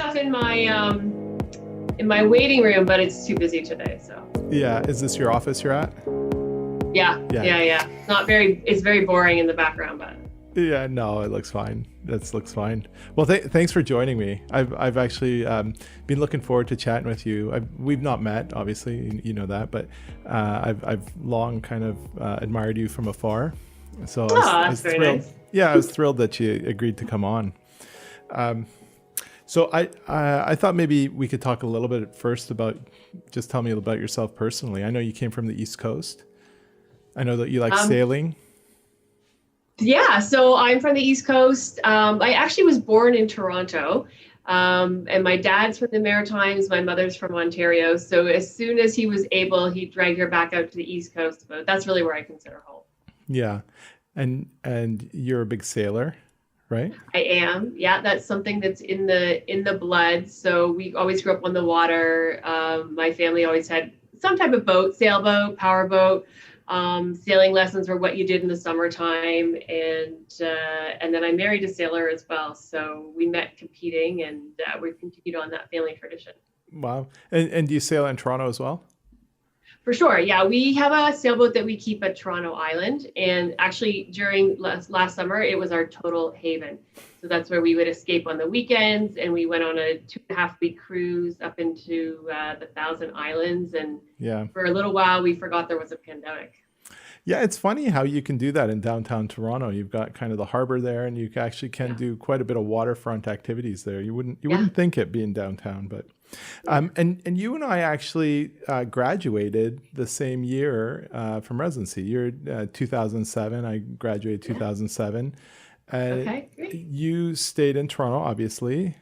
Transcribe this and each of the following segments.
stuff in my waiting room, but it's too busy today. So Yeah. Is this your office you're at? Yeah. yeah. It's very boring in the background, but Yeah. No, it looks fine. That looks fine. Well, thanks for joining me. I've actually been looking forward to chatting with you. We've not met, obviously, you know that, but I've long kind of admired you from afar. So I that's was very thrilled. nice. Yeah, I was thrilled that you agreed to come on. So I thought maybe we could talk a little bit first about, just tell me about yourself personally. I know you came from the East Coast. I know that you like Um, sailing. yeah, so I'm from the East Coast. I actually was born in Toronto, and my dad's from the Maritimes. My mother's from Ontario. So as soon as he was able, he dragged her back out to the East Coast. But that's really where I consider home. Yeah. And you're a big sailor, right? I am. Yeah, that's something that's in the blood. So we always grew up on the water. My family always had some type of boat, sailboat, powerboat. Sailing lessons were what you did in the summertime, and then I married a sailor as well. So we met competing, and we've continued on that family tradition. Wow. And do you sail in Toronto as well? For sure. Yeah, we have a sailboat that we keep at Toronto Island. And actually, during last summer, it was our total haven. So that's where we would escape on the weekends. And we went on a 2.5 week cruise up into the Thousand Islands. And Yeah. for a little while, we forgot there was a pandemic. Yeah, it's funny how you can do that in downtown Toronto. You've got kind of the harbor there, and you actually can Yeah. do quite a bit of waterfront activities there. You wouldn't Yeah. think it being downtown, but and you and I actually graduated the same year from residency. You're 2007. I graduated 2007. Okay, great. You stayed in Toronto, obviously.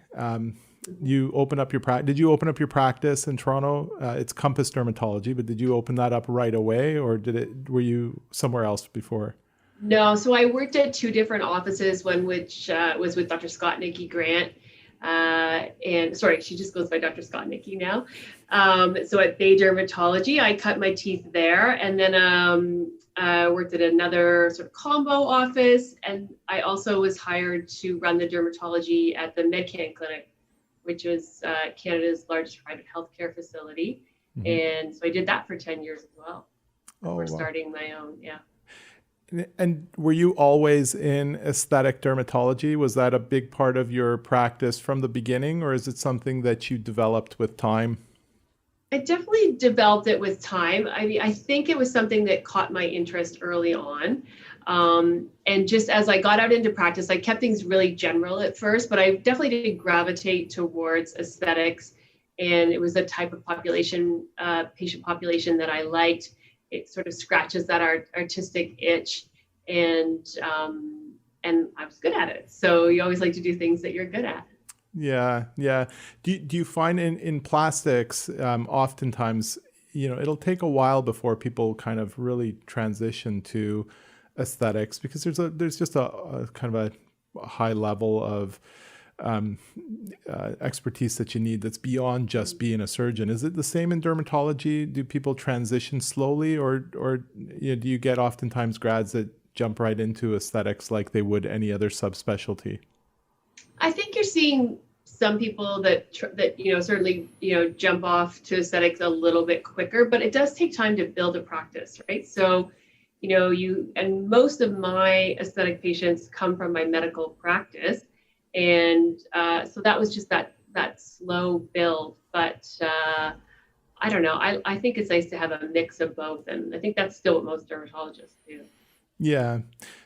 You open up your practice. Did you open up your practice in Toronto? It's Compass Dermatology, but did you open that up right away, or were you somewhere else before? No, so I worked at two different offices, one which was with Dr. Scott Nikki Grant. And sorry, she just goes by Dr. Scott Nikki now. So at Bay Dermatology, I cut my teeth there, and then worked at another sort of combo office. And I also was hired to run the dermatology at the MedCan Clinic, which is Canada's largest private healthcare facility. Mm-hmm. And so I did that for 10 years as well before starting my own. Yeah. And were you always in aesthetic dermatology? Was that a big part of your practice from the beginning, or is it something that you developed with time? I definitely developed it with time. I mean, I think it was something that caught my interest early on. And just as I got out into practice, I kept things really general at first, but I definitely did gravitate towards aesthetics. And it was a type of population, patient population that I liked. It sort of scratches that artistic itch, and I was good at it. So you always like to do things that you're good at. Yeah, yeah. Do you find in plastics, oftentimes, it'll take a while before people kind of really transition to aesthetics, because there's just a kind of a high level of expertise that you need that's beyond just being a surgeon. Is it the same in dermatology? Do people transition slowly, or do you get oftentimes grads that jump right into aesthetics like they would any other subspecialty? I think you're seeing some people that certainly jump off to aesthetics a little bit quicker, but it does take time to build a practice, right? So and most of my aesthetic patients come from my medical practice. And so that was just that slow build. But I don't know. I think it's nice to have a mix of both. And I think that's still what most dermatologists do. Yeah.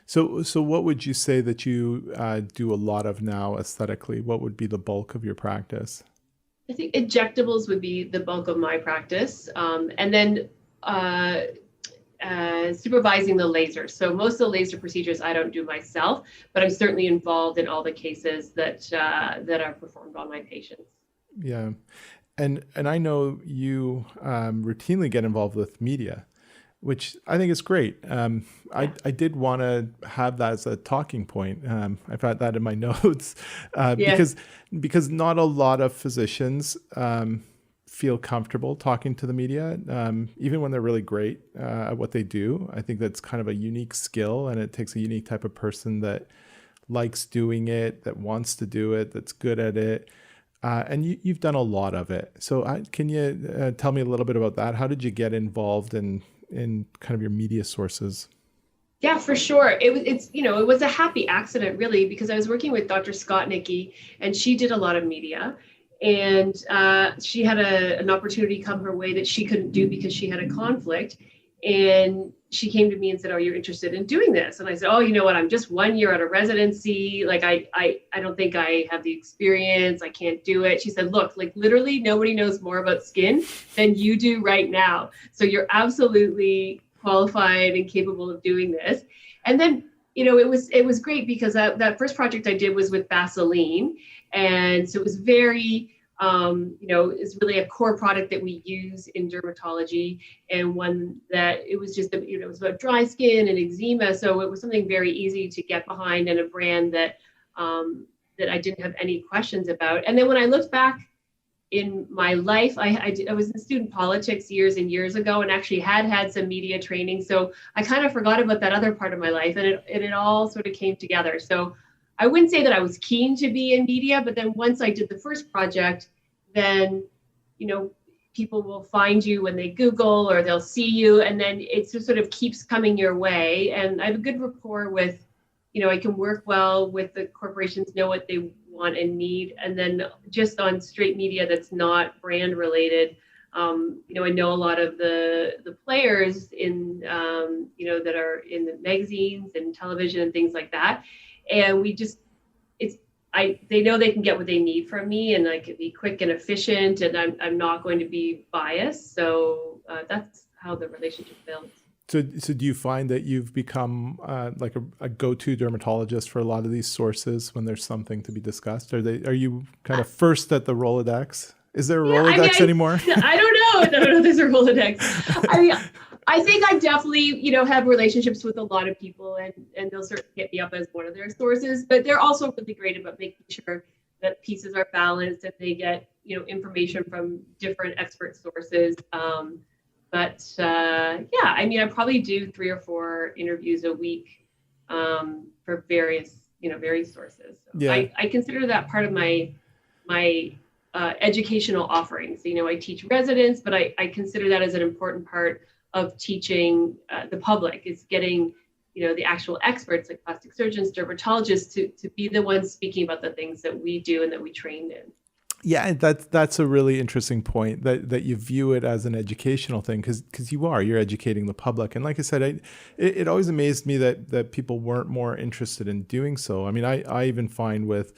So what would you say that you do a lot of now aesthetically? What would be the bulk of your practice? I think injectables would be the bulk of my practice. And then supervising the laser. So most of the laser procedures I don't do myself, but I'm certainly involved in all the cases that are performed on my patients. Yeah, and I know you routinely get involved with media, which I think is great. I did want to have that as a talking point. I've had that in my notes because not a lot of physicians feel comfortable talking to the media, even when they're really great at what they do. I think that's kind of a unique skill, and it takes a unique type of person that likes doing it, that wants to do it, that's good at it. and you've done a lot of it. So can you tell me a little bit about that? How did you get involved in kind of your media sources? Yeah, for sure. It was a happy accident, really, because I was working with Dr. Skotnicki, and she did a lot of media, and she had an opportunity come her way that she couldn't do because she had a conflict, and she came to me and said, "Oh, you're interested in doing this?" And I said, "Oh, you know what? I'm just 1 year out of residency. Like, I don't think I have the experience. I can't do it." She said, "Look, like literally nobody knows more about skin than you do right now. So you're absolutely qualified and capable of doing this." And then, it was great because that first project I did was with Vaseline. And so it was very, is really a core product that we use in dermatology, and one that it was just, it was about dry skin and eczema. So it was something very easy to get behind, and a brand that I didn't have any questions about. And then when I looked back in my life, I was in student politics years and years ago, and actually had some media training. So I kind of forgot about that other part of my life, and it all sort of came together. So I wouldn't say that I was keen to be in media, but then once I did the first project, then, people will find you when they Google, or they'll see you, and then it just sort of keeps coming your way. And I have a good rapport with, I can work well with the corporations, know what they want and need. And then just on straight media that's not brand related, I know a lot of the players in, that are in the magazines and television and things like that. And they know they can get what they need from me, and I can be quick and efficient, and I'm not going to be biased. So that's how the relationship builds. So do you find that you've become like a go-to dermatologist for a lot of these sources when there's something to be discussed? Are you kind of first at the Rolodex? Is there a Rolodex anymore? I don't know. I don't know if there's a Rolodex. I think I definitely, have relationships with a lot of people, and they'll certainly hit me up as one of their sources. But they're also really great about making sure that pieces are balanced, and they get, information from different expert sources. I probably do 3 or 4 interviews a week for various sources. So Yeah. I consider that part of my educational offerings. I teach residents, but I consider that as an important part of teaching the public. Is getting the actual experts like plastic surgeons, dermatologists to be the ones speaking about the things that we do and that we trained in. Yeah, that's a really interesting point, that you view it as an educational thing, because you're educating the public. And like I said, it always amazed me that people weren't more interested in doing so. I mean, I even find with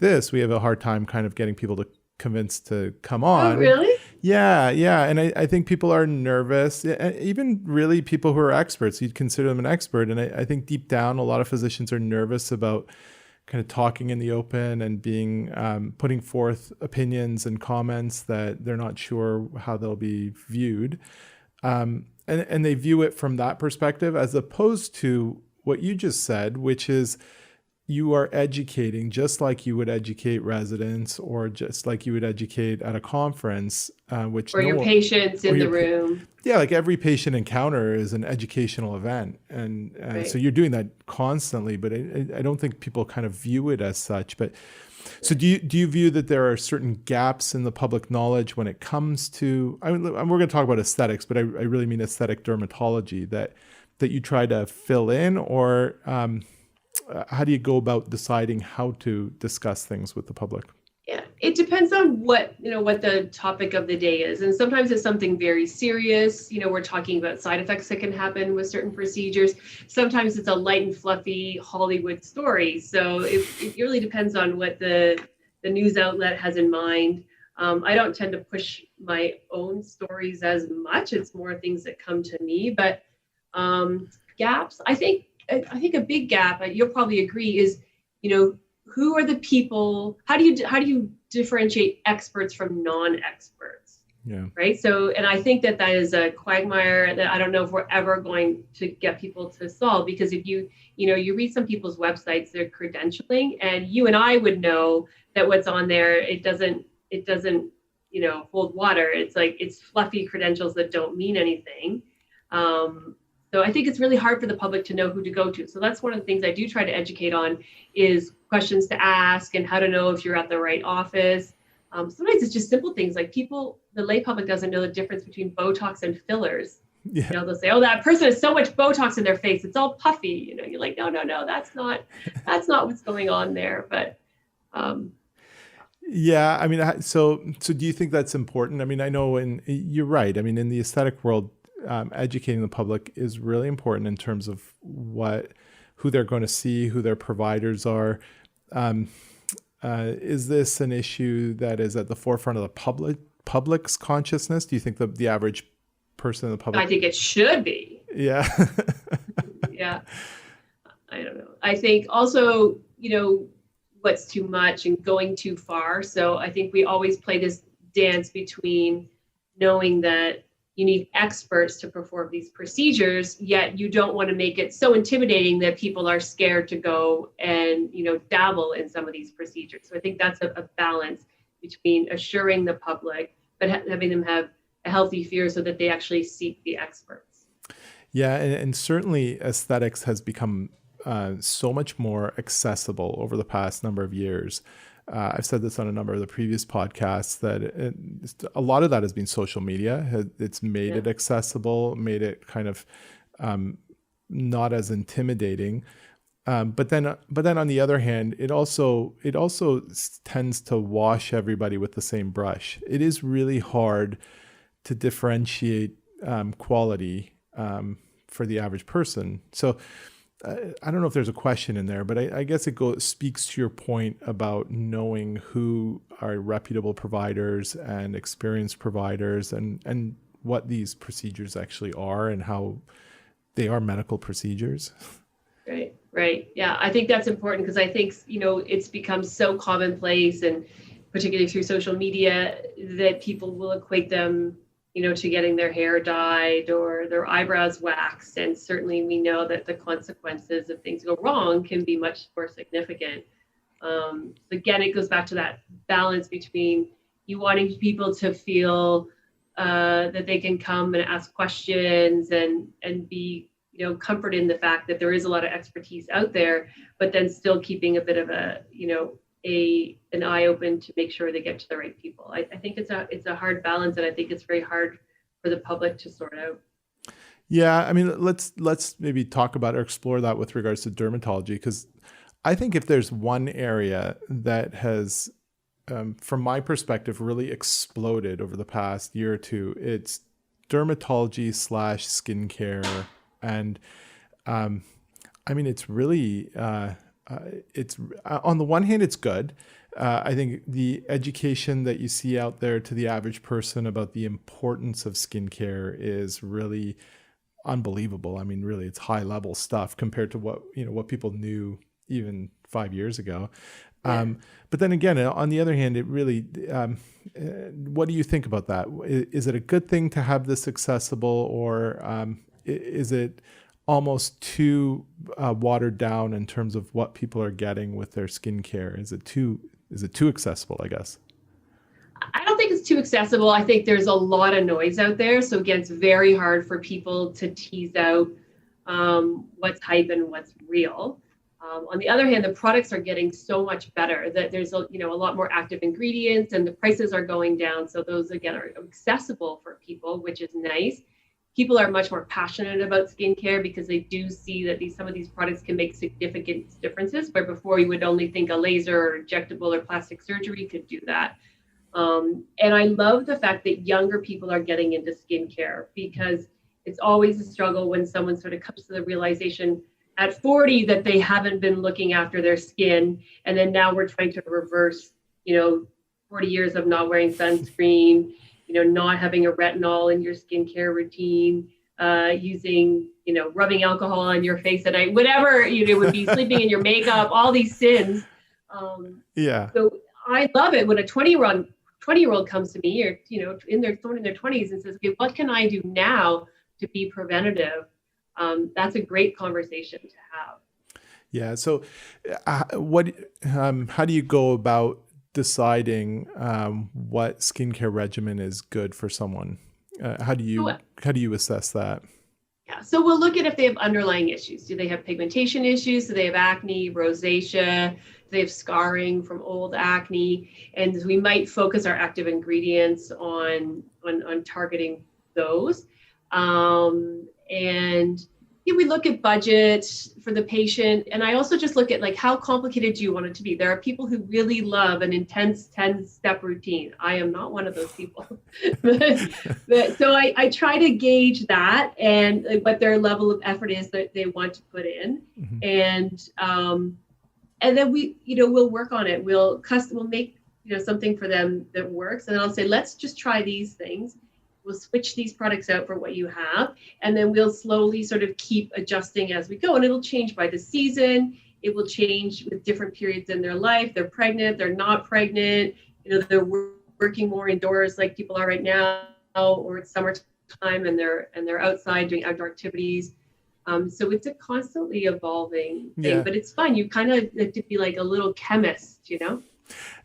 this, we have a hard time kind of getting people to convince to come on. Oh, really? Yeah. And I think people are nervous, even really people who are experts. You'd consider them an expert. And I think deep down, a lot of physicians are nervous about kind of talking in the open and being putting forth opinions and comments that they're not sure how they'll be viewed. And they view it from that perspective, as opposed to what you just said, which is you are educating just like you would educate residents, or just like you would educate at a conference, or your patients in the room. Yeah, like every patient encounter is an educational event, and Right. So you're doing that constantly. But I don't think people kind of view it as such. But so do you view that there are certain gaps in the public knowledge when it comes to? We're going to talk about aesthetics, but I really mean aesthetic dermatology that you try to fill in, or how do you go about deciding how to discuss things with the public? Yeah, it depends on what the topic of the day is. And sometimes it's something very serious. We're talking about side effects that can happen with certain procedures. Sometimes it's a light and fluffy Hollywood story. So it really depends on what the news outlet has in mind. I don't tend to push my own stories as much. It's more things that come to me. But gaps, I think a big gap, you'll probably agree, is, who are the people? How do you differentiate experts from non-experts? Yeah. Right. So, and I think that is a quagmire that I don't know if we're ever going to get people to solve, because if you read some people's websites, they're credentialing, and you and I would know that what's on there, it doesn't hold water. It's like, it's fluffy credentials that don't mean anything. So I think it's really hard for the public to know who to go to. So that's one of the things I do try to educate on, is questions to ask and how to know if you're at the right office. Sometimes it's just simple things like the lay public doesn't know the difference between Botox and fillers. Yeah. They'll say, "Oh, that person has so much Botox in their face; it's all puffy." You're like, "No, no, no, that's not what's going on there." But Yeah, I mean, so do you think that's important? I mean, I know, and you're right. I mean, in the aesthetic world, educating the public is really important in terms of who they're going to see, who their providers are. Um, is this an issue that is at the forefront of the public's consciousness? Do you think the average person in the public? I think it should be. Yeah. Yeah, I don't know. I think also, what's too much and going too far. So I think we always play this dance between knowing that you need experts to perform these procedures, yet you don't want to make it so intimidating that people are scared to go and, dabble in some of these procedures. So I think that's a balance between assuring the public, but having them have a healthy fear so that they actually seek the experts. Yeah, and certainly aesthetics has become so much more accessible over the past number of years. I've said this on a number of the previous podcasts that a lot of that has been social media. It's made it accessible, made it kind of not as intimidating. But then on the other hand, it also tends to wash everybody with the same brush. It is really hard to differentiate quality for the average person. So I don't know if there's a question in there, but I guess it speaks to your point about knowing who are reputable providers and experienced providers and what these procedures actually are and how they are medical procedures. Right. Yeah, I think that's important because I think, it's become so commonplace, and particularly through social media, that people will equate them to getting their hair dyed or their eyebrows waxed. And certainly we know that the consequences if things go wrong can be much more significant. Again, it goes back to that balance between you wanting people to feel that they can come and ask questions and be, comforted in the fact that there is a lot of expertise out there, but then still keeping a bit of an eye open to make sure they get to the right people. I think it's a hard balance, and I think it's very hard for the public to sort out. Yeah, I mean, let's maybe talk about or explore that with regards to dermatology, because I think if there's one area that has, from my perspective, really exploded over the past year or two, it's dermatology / skincare. And I mean, it's really, it's on the one hand, it's good. I think the education that you see out there to the average person about the importance of skincare is really unbelievable. I mean, really, it's high level stuff compared to what people knew even 5 years ago. Yeah. But then again, on the other hand, it really, what do you think about that? Is it a good thing to have this accessible, or is it almost too watered down in terms of what people are getting with their skincare? Is it too accessible, I guess? I don't think it's too accessible. I think there's a lot of noise out there. So again, it's very hard for people to tease out what's hype and what's real. On the other hand, the products are getting so much better that there's a lot more active ingredients, and the prices are going down. So those again are accessible for people, which is nice. People are much more passionate about skincare because they do see that some of these products can make significant differences, where before you would only think a laser or injectable or plastic surgery could do that. And I love the fact that younger people are getting into skincare, because it's always a struggle when someone sort of comes to the realization at 40 that they haven't been looking after their skin. And then now we're trying to reverse, 40 years of not wearing sunscreen, not having a retinol in your skincare routine, using, rubbing alcohol on your face at night, whatever, it would be sleeping in your makeup, all these sins. Yeah. So I love it when a 20-year-old comes to me, or, someone in their 20s and says, okay, what can I do now to be preventative? That's a great conversation to have. Yeah. So how do you go about deciding what skincare regimen is good for someone? How do you assess that? Yeah, so we'll look at if they have underlying issues. Do they have pigmentation issues? Do they have acne, rosacea? they have scarring from old acne, and we might focus our active ingredients on targeting those. And yeah, we look at budget for the patient, and I also just look at like how complicated do you want it to be. There are people who really love an intense 10-step routine. I am not one of those people. So I try to gauge that and what their level of effort is that they want to put in. Mhm. And then we'll work on it. We'll make something for them that works, and then I'll say, let's just try these things. We'll switch these products out for what you have, and then we'll slowly sort of keep adjusting as we go. And it'll change by the season. It will change with different periods in their life. They're pregnant, they're not pregnant, they're working more indoors like people are right now, or it's summertime and they're outside doing outdoor activities. So it's a constantly evolving thing, but it's fun. You kind of have to be like a little chemist,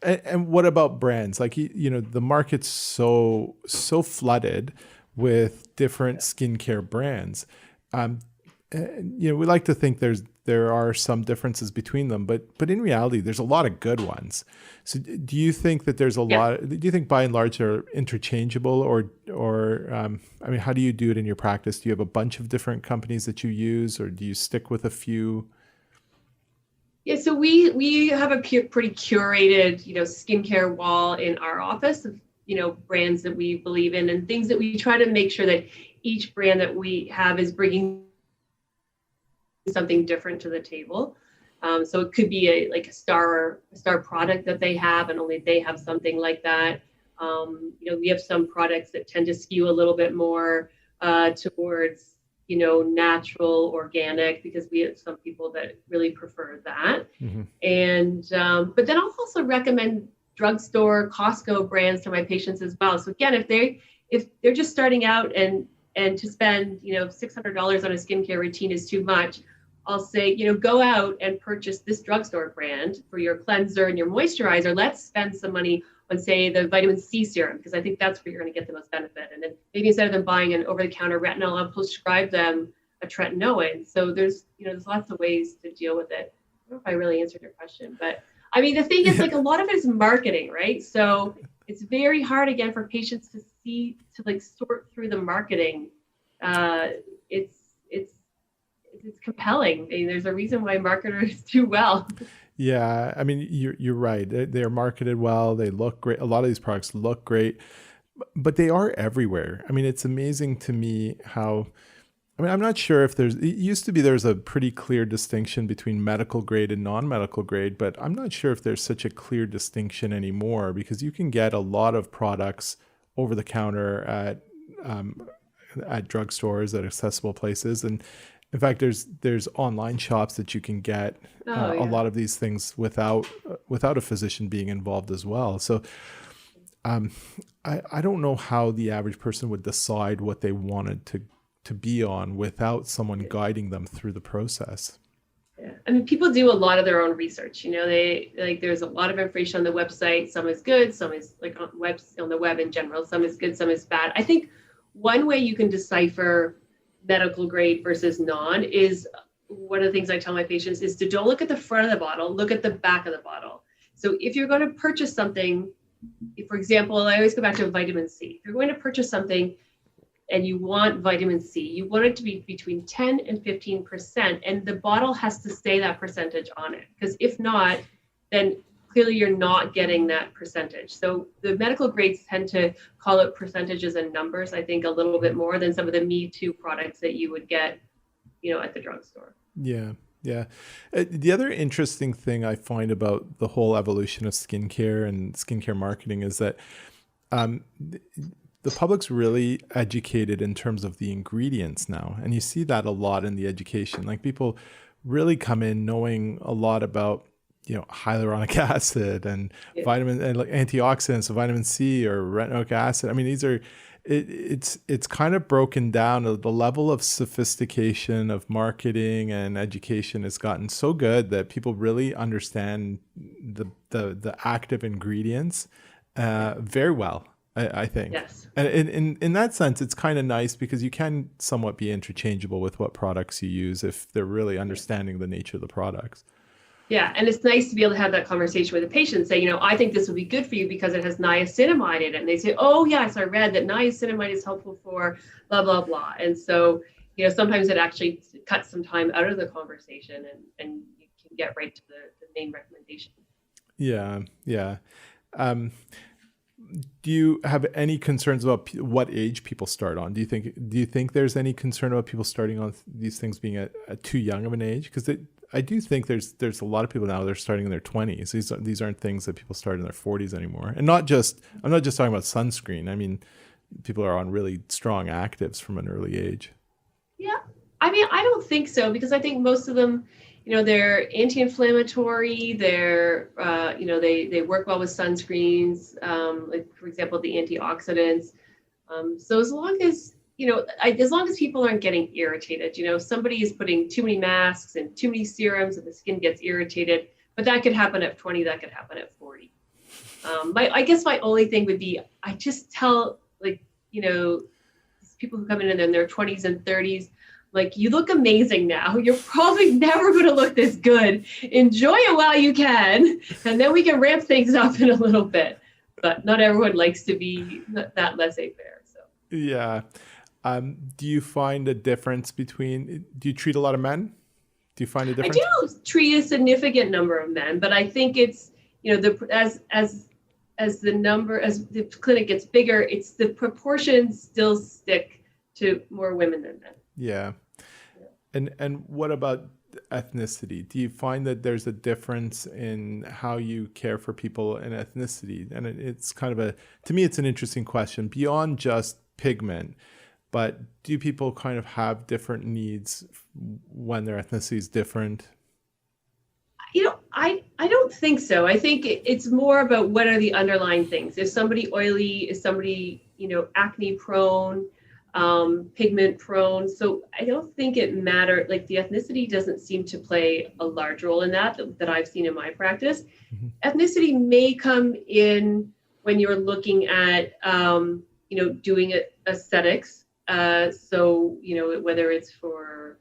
And what about brands? Like, the market's so flooded with different skincare brands. We like to think there are some differences between them, but in reality, there's a lot of good ones. So do you think that there's a lot, do you think by and large they're interchangeable, or how do you do it in your practice? Do you have a bunch of different companies that you use, or do you stick with a few? Yeah, so we have a pretty curated, skincare wall in our office of, brands that we believe in and things that we try to make sure that each brand that we have is bringing something different to the table. So it could be a star product that they have, and only they have something like that. We have some products that tend to skew a little bit more towards natural, organic, because we have some people that really prefer that. Mm-hmm. And but then I'll also recommend drugstore, Costco brands to my patients as well. So again, if they're just starting out and to spend $600 on a skincare routine is too much, I'll say, go out and purchase this drugstore brand for your cleanser and your moisturizer. Let's spend some money on, say, the vitamin C serum, because I think that's where you're going to get the most benefit. And then maybe instead of them buying an over-the-counter retinol, I'll prescribe them a tretinoin. So there's lots of ways to deal with it. I don't know if I really answered your question, but I mean, the thing is, like, a lot of it is marketing, right? So it's very hard, again, for patients to sort through the marketing. It's compelling. I mean, there's a reason why marketers do well. Yeah, I mean, you're right. They're marketed well. They look great. A lot of these products look great, but they are everywhere. I mean, it's amazing to me how, I'm not sure if it used to be there's a pretty clear distinction between medical grade and non-medical grade, but I'm not sure if there's such a clear distinction anymore, because you can get a lot of products over the counter at drugstores, at accessible places. And in fact, there's online shops that you can get a lot of these things without a physician being involved as well. So I don't know how the average person would decide what they wanted to be on without someone guiding them through the process. Yeah, I mean, people do a lot of their own research. There's a lot of information on the website. Some is good, some is on the web in general. Some is good, some is bad. I think one way you can decipher medical grade versus non is, one of the things I tell my patients is to don't look at the front of the bottle, look at the back of the bottle. So if you're going to purchase something, for example, I always go back to vitamin C. If you're going to purchase something and you want vitamin C, you want it to be between 10 and 15%, and the bottle has to say that percentage on it, because if not, then clearly you're not getting that percentage. So the medical grades tend to call it percentages and numbers, I think, a little bit more than some of the Me Too products that you would get, at the drugstore. Yeah. Yeah. The other interesting thing I find about the whole evolution of skincare and skincare marketing is that the public's really educated in terms of the ingredients now. And you see that a lot in the education. Like, people really come in knowing a lot about hyaluronic acid and vitamin and like antioxidants, so vitamin C or retinoic acid. I mean, these are, it's kind of broken down. The level of sophistication of marketing and education has gotten so good that people really understand the active ingredients very well, I think. Yes. And in that sense, it's kind of nice because you can somewhat be interchangeable with what products you use if they're really understanding the nature of the products. Yeah, and it's nice to be able to have that conversation with a patient, say, I think this would be good for you because it has niacinamide in it. And they say, oh, yes, I read that niacinamide is helpful for blah, blah, blah. And so, sometimes it actually cuts some time out of the conversation and you can get right to the main recommendation. Yeah, yeah. Um, do you have any concerns about what age people start on? Do you think there's any concern about people starting on these things being at too young of an age? Because I do think there's a lot of people now that are starting in their 20s. These aren't things that people start in their 40s anymore. And I'm not just talking about sunscreen. I mean, people are on really strong actives from an early age. Yeah, I mean, I don't think so, because I think most of them, they're anti-inflammatory. They're, they work well with sunscreens, like for example, the antioxidants. So as long as, as long as people aren't getting irritated, if somebody is putting too many masks and too many serums and the skin gets irritated, but that could happen at 20, that could happen at 40. I guess my only thing would be, I just tell, people who come in their 20s and 30s, like, you look amazing now. You're probably never going to look this good. Enjoy it while you can, and then we can ramp things up in a little bit. But not everyone likes to be that laissez-faire. So yeah. Do you find a difference between? Do you treat a lot of men? Do you find a difference? I do treat a significant number of men, but I think it's as the clinic gets bigger, it's the proportions still stick to more women than men. Yeah. And what about ethnicity? Do you find that there's a difference in how you care for people in ethnicity? And it's kind of to me, it's an interesting question beyond just pigment, but do people kind of have different needs when their ethnicity is different? I don't think so. I think it's more about what are the underlying things. Is somebody oily? Is somebody, acne prone? Pigment prone. So I don't think it matters. Like, the ethnicity doesn't seem to play a large role in that I've seen in my practice. Mm-hmm. Ethnicity may come in when you're looking at, doing aesthetics. So, whether it's for,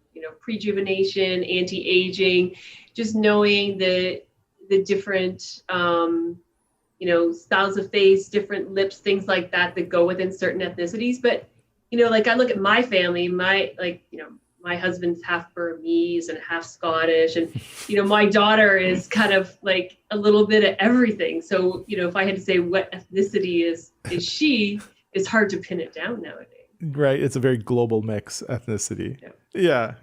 prejuvenation, anti-aging, just knowing the different, styles of face, different lips, things like that go within certain ethnicities. But like, I look at my family, my husband's half Burmese and half Scottish. And, my daughter is kind of like a little bit of everything. So, if I had to say what ethnicity is she, it's hard to pin it down nowadays. Right. It's a very global mix ethnicity. Yeah.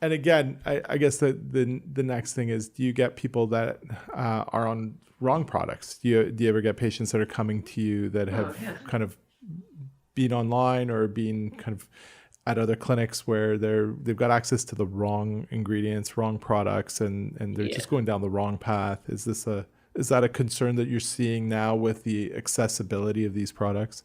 And again, I guess the next thing is, do you get people that are on wrong products? Do you ever get patients that are coming to you that have kind of been online or been kind of at other clinics where they've got access to the wrong ingredients, wrong products, and they're just going down the wrong path? Is that a concern that you're seeing now with the accessibility of these products?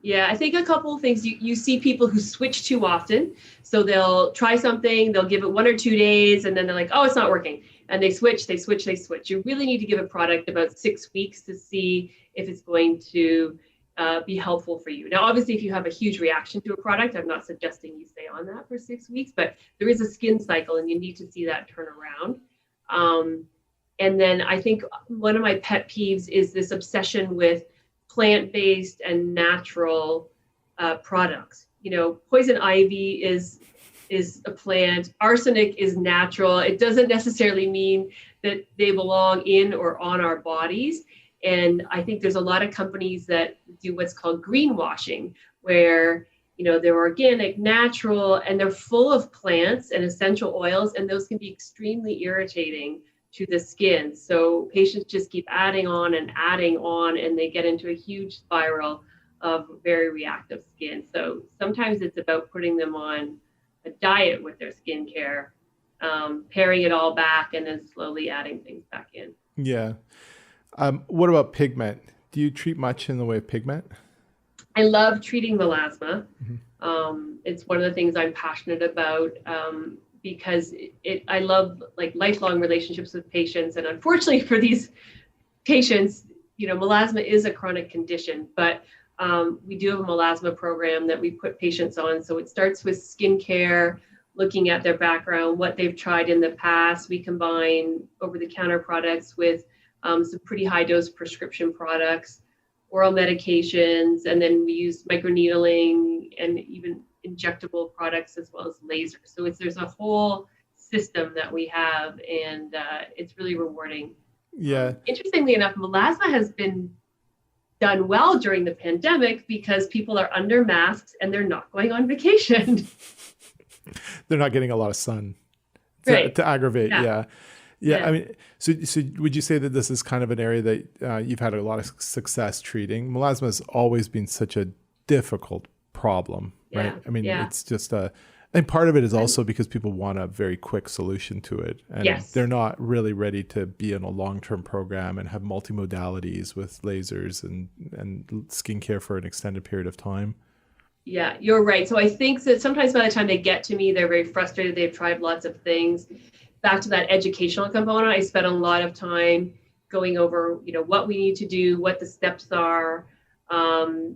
Yeah, I think a couple of things. You see people who switch too often. So they'll try something, they'll give it 1 or 2 days, and then they're like, oh, it's not working. And they switch. You really need to give a product about 6 weeks to see if it's going to be helpful for you. Now, obviously, if you have a huge reaction to a product, I'm not suggesting you stay on that for 6 weeks, but there is a skin cycle and you need to see that turn around. And then I think one of my pet peeves is this obsession with plant-based and natural products. Poison ivy is a plant. Arsenic is natural. It doesn't necessarily mean that they belong in or on our bodies. And I think there's a lot of companies that do what's called greenwashing, where they're organic, natural, and they're full of plants and essential oils, and those can be extremely irritating to the skin. So patients just keep adding on, and they get into a huge spiral of very reactive skin. So sometimes it's about putting them on a diet with their skincare, paring it all back, and then slowly adding things back in. Yeah. What about pigment? Do you treat much in the way of pigment? I love treating melasma. Mm-hmm. It's one of the things I'm passionate about. Because I love lifelong relationships with patients. And unfortunately for these patients, melasma is a chronic condition, but we do have a melasma program that we put patients on. So it starts with skincare, looking at their background, what they've tried in the past. We combine over-the-counter products with some pretty high-dose prescription products, oral medications, and then we use microneedling and even injectable products as well as lasers. So there's a whole system that we have, and it's really rewarding. Yeah. Interestingly enough, melasma has been done well during the pandemic because people are under masks and they're not going on vacation. They're not getting a lot of sun Right. to aggravate. Yeah. Yeah. I mean, so would you say that this is kind of an area that you've had a lot of success treating? Melasma has always been such a difficult problem, right? I mean, it's just and part of it is also because people want a very quick solution to it. And they're not really ready to be in a long-term program and have multimodalities with lasers and skincare for an extended period of time. Yeah, you're right. So I think that sometimes by the time they get to me, they're very frustrated. They've tried lots of things. Back to that educational component, I spent a lot of time going over, what we need to do, what the steps are. And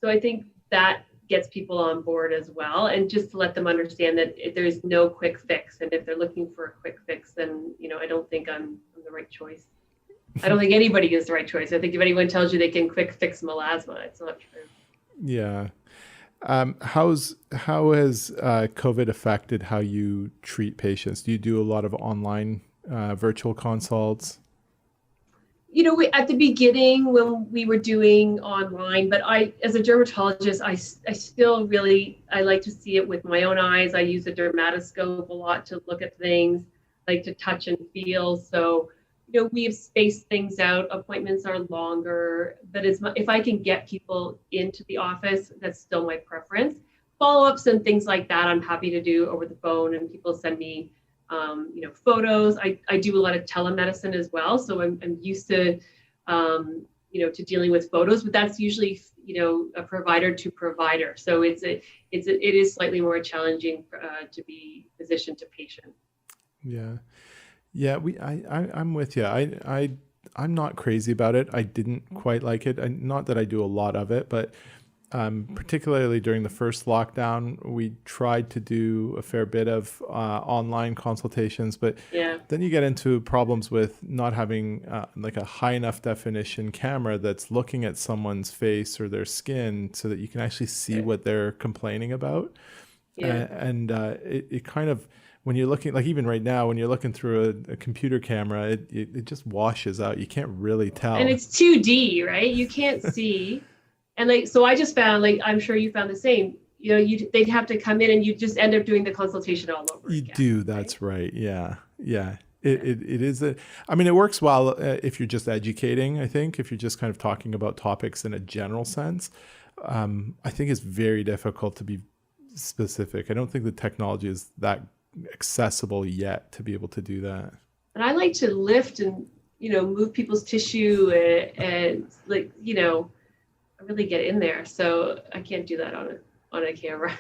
so I think that gets people on board as well, and just to let them understand that there's no quick fix. And if they're looking for a quick fix, then, I don't think I'm the right choice. I don't think anybody is the right choice. I think if anyone tells you they can quick fix melasma, it's not true. Yeah. How has COVID affected how you treat patients? Do you do a lot of online virtual consults? At the beginning when we were doing online, but as a dermatologist, I still really, I like to see it with my own eyes. I use a dermatoscope a lot to look at things, like to touch and feel. So, we have spaced things out. Appointments are longer, but if I can get people into the office, that's still my preference. Follow-ups and things like that, I'm happy to do over the phone, and people send me photos. I do a lot of telemedicine as well. So I'm used to, to dealing with photos, but that's usually, a provider to provider. So it is slightly more challenging to be physician to patient. Yeah. Yeah. I'm with you. I'm not crazy about it. I didn't quite like it. Not that I do a lot of it, but particularly during the first lockdown, we tried to do a fair bit of online consultations, but then you get into problems with not having like a high enough definition camera that's looking at someone's face or their skin so that you can actually see what they're complaining about. It kind of, when you're looking, like even right now, when you're looking through a computer camera, it just washes out. You can't really tell. And it's 2D, right? You can't see. And so I just found, I'm sure you found the same, they'd have to come in and you just end up doing the consultation all over again. You do. That's right. Yeah. Yeah. It is it works well if you're just educating. I think if you're just kind of talking about topics in a general sense, I think it's very difficult to be specific. I don't think the technology is that accessible yet to be able to do that. And I like to lift and, move people's tissue and I really get in there. So I can't do that on a camera.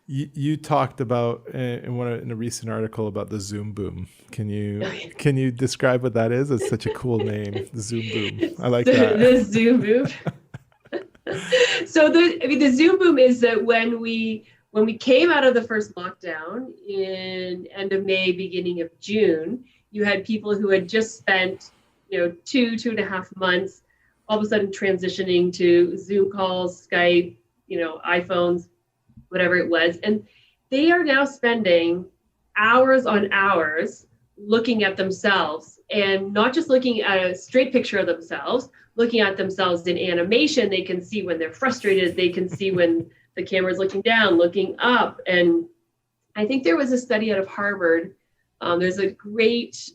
You talked about in a recent article about the Zoom boom. Can you describe what that is? It's such a cool name, the Zoom boom. I like that. The Zoom boom. So the Zoom boom is that when we came out of the first lockdown in end of May, beginning of June, you had people who had just spent 2.5 months all of a sudden transitioning to Zoom calls, Skype, iPhones, whatever it was. And they are now spending hours on hours looking at themselves, and not just looking at a straight picture of themselves, looking at themselves in animation. They can see when they're frustrated. They can see when the camera's looking down, looking up. And I think there was a study out of Harvard. There's a great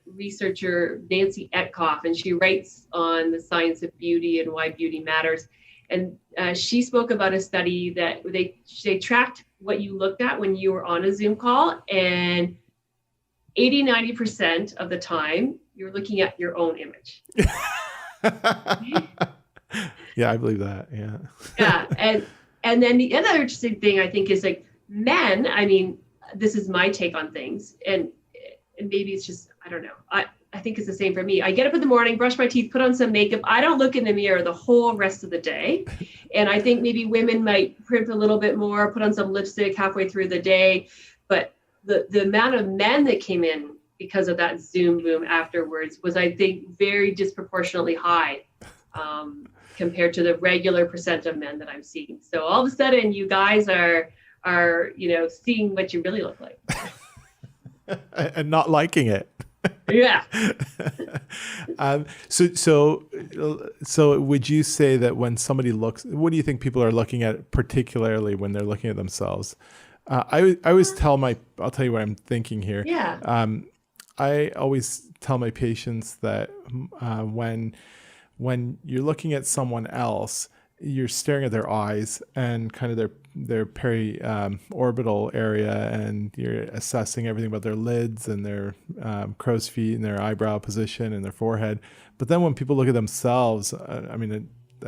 researcher, Nancy Etkoff, and she writes on the science of beauty and why beauty matters. And she spoke about a study that they tracked what you looked at when you were on a Zoom call, and 80-90% of the time you're looking at your own image. Yeah, I believe that. Yeah. Yeah. And then the other interesting thing I think is men, this is my take on things, and maybe it's just, I don't know. I think it's the same for me. I get up in the morning, brush my teeth, put on some makeup. I don't look in the mirror the whole rest of the day. And I think maybe women might primp a little bit more, put on some lipstick halfway through the day. But the amount of men that came in because of that Zoom boom afterwards was, I think, very disproportionately high compared to the regular percent of men that I'm seeing. So all of a sudden, you guys are seeing what you really look like. And not liking it. Yeah. So would you say that when somebody looks, what do you think people are looking at particularly when they're looking at themselves? I always I'll tell you what I'm thinking here. Yeah. I always tell my patients that when you're looking at someone else, you're staring at their eyes and kind of their peri-orbital area, and you're assessing everything about their lids and their crow's feet and their eyebrow position and their forehead. But then when people look at themselves, I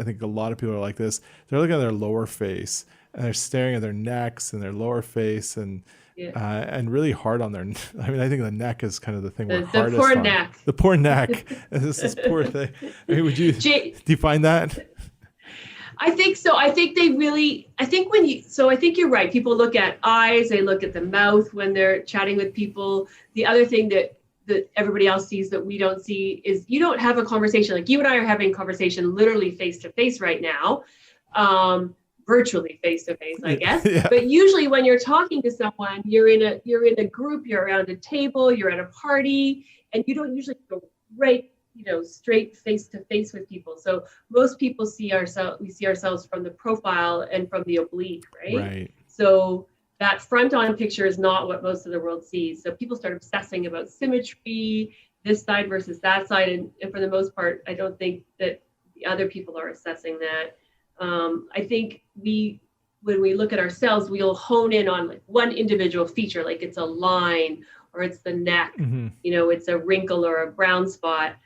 think a lot of people are like this. They're looking at their lower face and they're staring at their necks and their lower face and really hard on their. I think the neck is kind of the thing we're hardest poor on. neck. The poor neck. This is poor thing. Do you find that? I think so. I think you're right. People look at eyes, they look at the mouth when they're chatting with people. The other thing that everybody else sees that we don't see is you don't have a conversation. Like you and I are having a conversation literally face to face right now, virtually face to face, I guess. Yeah. But usually when you're talking to someone, you're in a group, you're around a table, you're at a party, and you don't usually go right straight face to face with people. So most people we see ourselves from the profile and from the oblique, right? Right. So that front on picture is not what most of the world sees. So people start obsessing about symmetry, this side versus that side. And for the most part, I don't think that the other people are assessing that. I think when we look at ourselves, we'll hone in on like one individual feature, like it's a line or it's the neck, it's a wrinkle or a brown spot.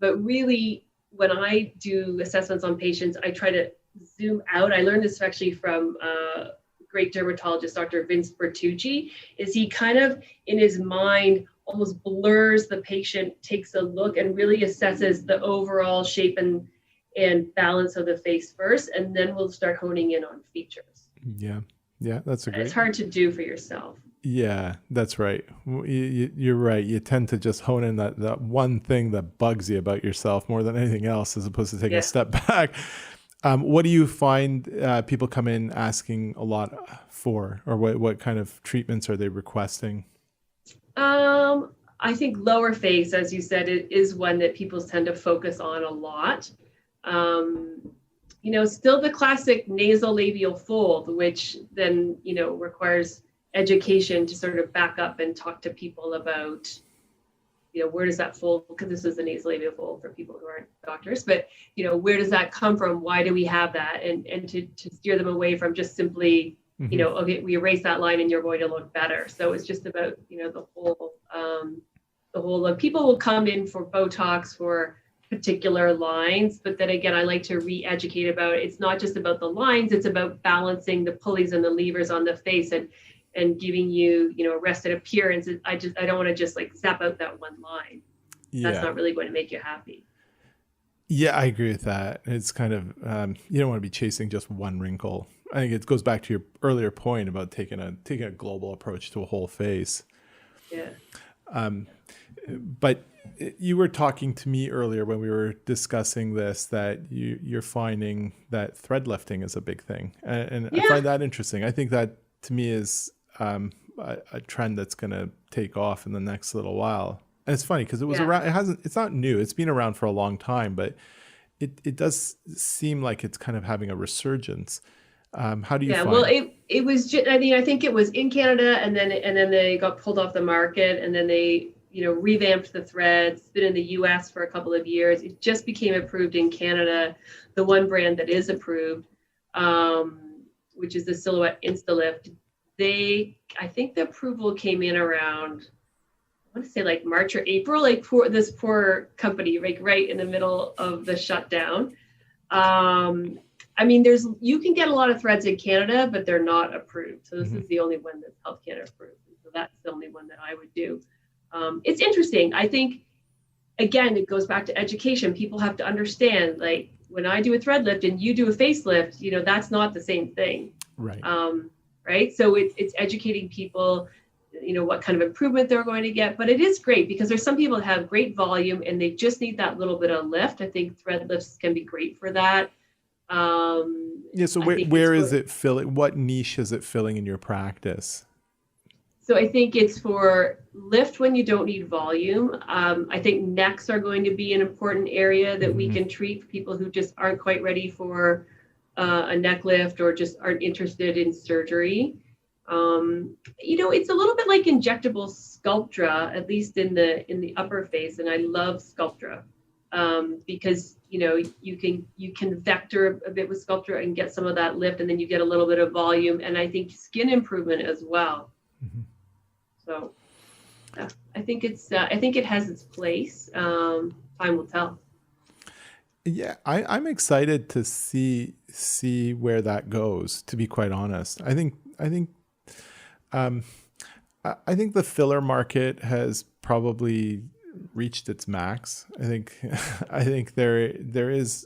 But really, when I do assessments on patients, I try to zoom out. I learned this actually from great dermatologist, Dr. Vince Bertucci, is he kind of, in his mind, almost blurs the patient, takes a look, and really assesses the overall shape and balance of the face first, and then we'll start honing in on features. Yeah, that's a great. It's hard to do for yourself. Yeah, that's right. You're right. You tend to just hone in that one thing that bugs you about yourself more than anything else, as opposed to taking a step back. What do you find people come in asking a lot for, or what kind of treatments are they requesting? I think lower face, as you said, it is one that people tend to focus on a lot. Still the classic nasolabial fold, which then, requires education to sort of back up and talk to people about, where does that fold, because this is the nasolabial fold for people who aren't doctors, but, where does that come from? Why do we have that? And to steer them away from just simply, okay, we erase that line and you're going to look better. So it's just about, the whole look. People will come in for Botox for particular lines, but then again, I like to re-educate about it. It's not just about the lines, it's about balancing the pulleys and the levers on the face and giving you, arrested appearance. I don't want to just like zap out that one line. Yeah. That's not really going to make you happy. Yeah, I agree with that. It's kind of, you don't want to be chasing just one wrinkle. I think it goes back to your earlier point about taking a global approach to a whole face. Yeah. But you were talking to me earlier when we were discussing this, that you're finding that thread lifting is a big thing. And I find that interesting. I think that to me is a trend that's going to take off in the next little while. And it's funny because it was around, it's not new. It's been around for a long time, but it does seem like it's kind of having a resurgence. How do you find well, it was just, I think it was in Canada and then they got pulled off the market and then they, revamped the threads. It's been in the US for a couple of years. It just became approved in Canada. The one brand that is approved, which is the Silhouette Instalift. I think the approval came in around, I want to say like March or April, like for this poor company, like right in the middle of the shutdown. You can get a lot of threads in Canada, but they're not approved. So this is the only one that's Health Canada approved. So that's the only one that I would do. It's interesting. I think again, it goes back to education. People have to understand, like when I do a thread lift and you do a facelift, you know, that's not the same thing. Right. Right. So it's educating people, you know, what kind of improvement they're going to get. But it is great because there's some people that have great volume and they just need that little bit of lift. I think thread lifts can be great for that. Yeah. So where is it filling? What niche is it filling in your practice? So I think it's for lift when you don't need volume. I think necks are going to be an important area that we can treat for people who just aren't quite ready for a neck lift or just aren't interested in surgery. You know, it's a little bit like injectable Sculptra, at least in the upper face, and I love Sculptra because you know you can vector a bit with Sculptra and get some of that lift, and then you get a little bit of volume, and I think skin improvement as well. So I think it has its place. Time will tell. Yeah, I'm excited to see where that goes, to be quite honest. I think the filler market has probably reached its max. I think there is